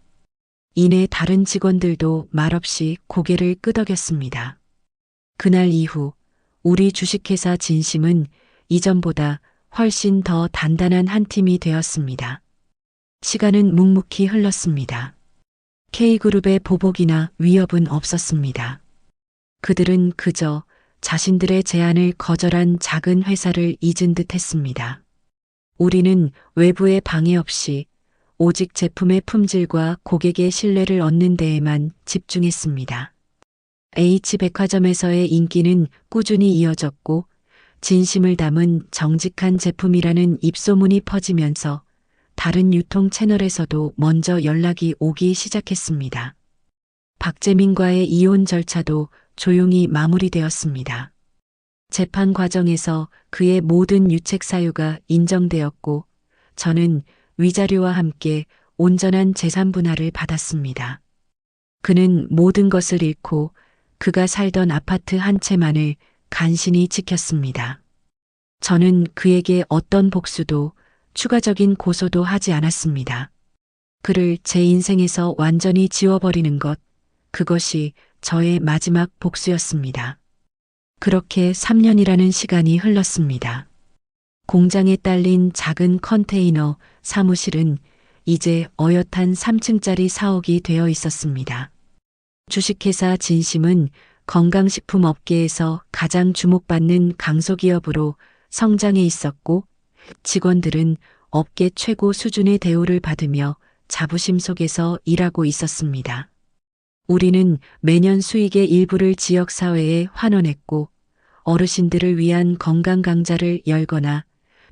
이내 다른 직원들도 말없이 고개를 끄덕였습니다. 그날 이후 우리 주식회사 진심은 이전보다 훨씬 더 단단한 한 팀이 되었습니다. 시간은 묵묵히 흘렀습니다. K그룹의 보복이나 위협은 없었습니다. 그들은 그저 자신들의 제안을 거절한 작은 회사를 잊은 듯 했습니다. 우리는 외부의 방해 없이 오직 제품의 품질과 고객의 신뢰를 얻는 데에만 집중했습니다. H백화점에서의 인기는 꾸준히 이어졌고 진심을 담은 정직한 제품이라는 입소문이 퍼지면서 다른 유통 채널에서도 먼저 연락이 오기 시작했습니다. 박재민과의 이혼 절차도 조용히 마무리되었습니다. 재판 과정에서 그의 모든 유책 사유가 인정되었고 저는 위자료와 함께 온전한 재산 분할을 받았습니다. 그는 모든 것을 잃고 그가 살던 아파트 한 채만을 간신히 지켰습니다. 저는 그에게 어떤 복수도 추가적인 고소도 하지 않았습니다. 그를 제 인생에서 완전히 지워버리는 것, 그것이 저의 마지막 복수였습니다. 그렇게 3년이라는 시간이 흘렀습니다. 공장에 딸린 작은 컨테이너 사무실은 이제 어엿한 3층짜리 사옥이 되어 있었습니다. 주식회사 진심은 건강식품 업계에서 가장 주목받는 강소기업으로 성장해 있었고, 직원들은 업계 최고 수준의 대우를 받으며 자부심 속에서 일하고 있었습니다. 우리는 매년 수익의 일부를 지역사회에 환원했고, 어르신들을 위한 건강 강좌를 열거나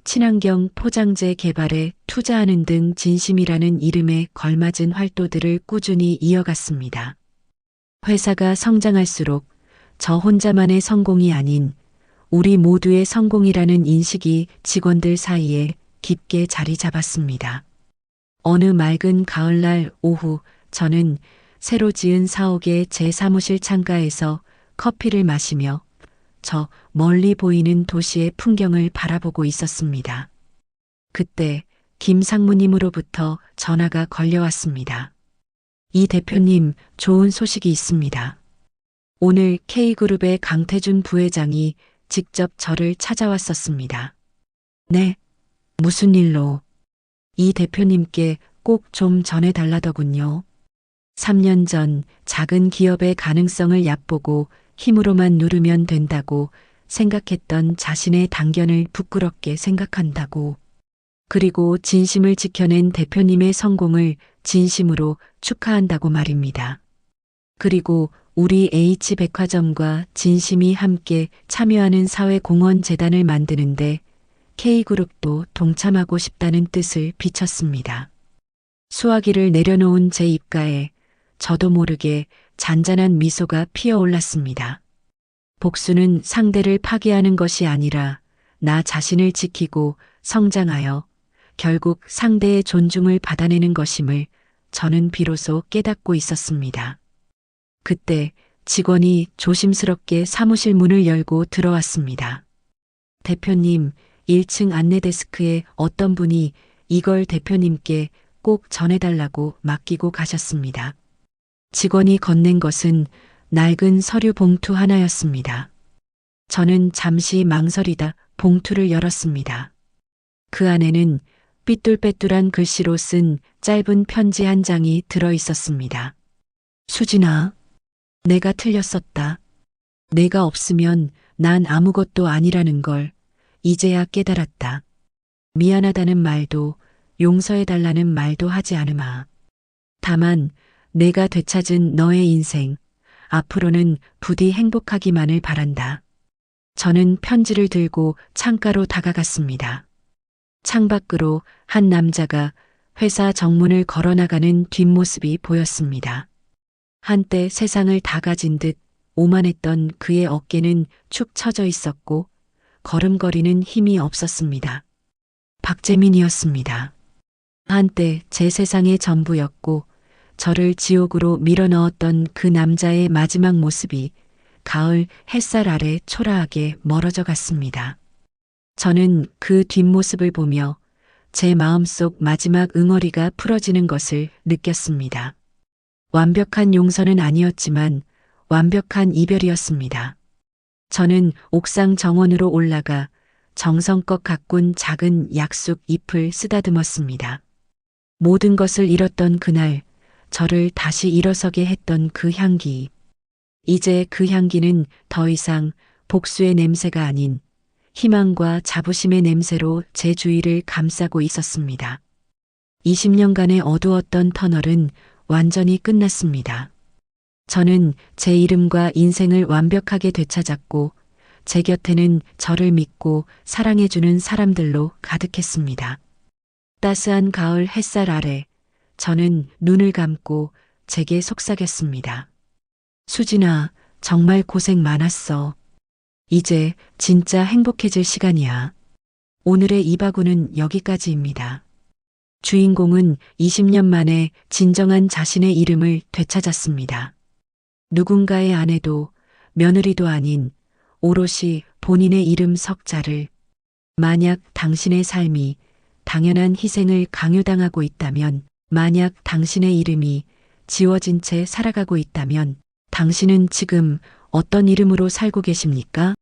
친환경 포장재 개발에 투자하는 등 진심이라는 이름에 걸맞은 활동들을 꾸준히 이어갔습니다. 회사가 성장할수록 저 혼자만의 성공이 아닌 우리 모두의 성공이라는 인식이 직원들 사이에 깊게 자리 잡았습니다. 어느 맑은 가을날 오후 저는 새로 지은 사옥의 제 사무실 창가에서 커피를 마시며 저 멀리 보이는 도시의 풍경을 바라보고 있었습니다. 그때 김 상무님으로부터 전화가 걸려왔습니다. 이 대표님, 좋은 소식이 있습니다. 오늘 K그룹의 강태준 부회장이 직접 저를 찾아왔었습니다. 네, 무슨 일로? 이 대표님께 꼭 좀 전해달라더군요. 3년 전 작은 기업의 가능성을 얕보고 힘으로만 누르면 된다고 생각했던 자신의 단견을 부끄럽게 생각한다고. 그리고 진심을 지켜낸 대표님의 성공을 진심으로 축하한다고 말입니다. 그리고 우리 H백화점과 진심이 함께 참여하는 사회공헌재단을 만드는데 K그룹도 동참하고 싶다는 뜻을 비췄습니다. 수화기를 내려놓은 제 입가에 저도 모르게 잔잔한 미소가 피어올랐습니다. 복수는 상대를 파괴하는 것이 아니라 나 자신을 지키고 성장하여 결국 상대의 존중을 받아내는 것임을 저는 비로소 깨닫고 있었습니다. 그때 직원이 조심스럽게 사무실 문을 열고 들어왔습니다. 대표님, 1층 안내데스크에 어떤 분이 이걸 대표님께 꼭 전해달라고 맡기고 가셨습니다. 직원이 건넨 것은 낡은 서류 봉투 하나였습니다. 저는 잠시 망설이다 봉투를 열었습니다. 그 안에는 삐뚤빼뚤한 글씨로 쓴 짧은 편지 한 장이 들어 있었습니다. 수진아, 내가 틀렸었다. 내가 없으면 난 아무것도 아니라는 걸 이제야 깨달았다. 미안하다는 말도 용서해달라는 말도 하지 않으마. 다만 내가 되찾은 너의 인생, 앞으로는 부디 행복하기만을 바란다. 저는 편지를 들고 창가로 다가갔습니다. 창밖으로 한 남자가 회사 정문을 걸어나가는 뒷모습이 보였습니다. 한때 세상을 다 가진 듯 오만했던 그의 어깨는 축 처져 있었고 걸음걸이는 힘이 없었습니다. 박재민이었습니다. 한때 제 세상의 전부였고 저를 지옥으로 밀어넣었던 그 남자의 마지막 모습이 가을 햇살 아래 초라하게 멀어져 갔습니다. 저는 그 뒷모습을 보며 제 마음속 마지막 응어리가 풀어지는 것을 느꼈습니다. 완벽한 용서는 아니었지만 완벽한 이별이었습니다. 저는 옥상 정원으로 올라가 정성껏 가꾼 작은 약숙 잎을 쓰다듬었습니다. 모든 것을 잃었던 그날, 저를 다시 일어서게 했던 그 향기. 이제 그 향기는 더 이상 복수의 냄새가 아닌 희망과 자부심의 냄새로 제 주위를 감싸고 있었습니다. 20년간의 어두웠던 터널은 완전히 끝났습니다. 저는 제 이름과 인생을 완벽하게 되찾았고 제 곁에는 저를 믿고 사랑해주는 사람들로 가득했습니다. 따스한 가을 햇살 아래 저는 눈을 감고 제게 속삭였습니다. 수진아, 정말 고생 많았어. 이제 진짜 행복해질 시간이야. 오늘의 이바구는 여기까지입니다. 주인공은 20년 만에 진정한 자신의 이름을 되찾았습니다. 누군가의 아내도 며느리도 아닌 오롯이 본인의 이름 석자를 만약 당신의 삶이 당연한 희생을 강요당하고 있다면, 만약 당신의 이름이 지워진 채 살아가고 있다면, 당신은 지금 어떤 이름으로 살고 계십니까?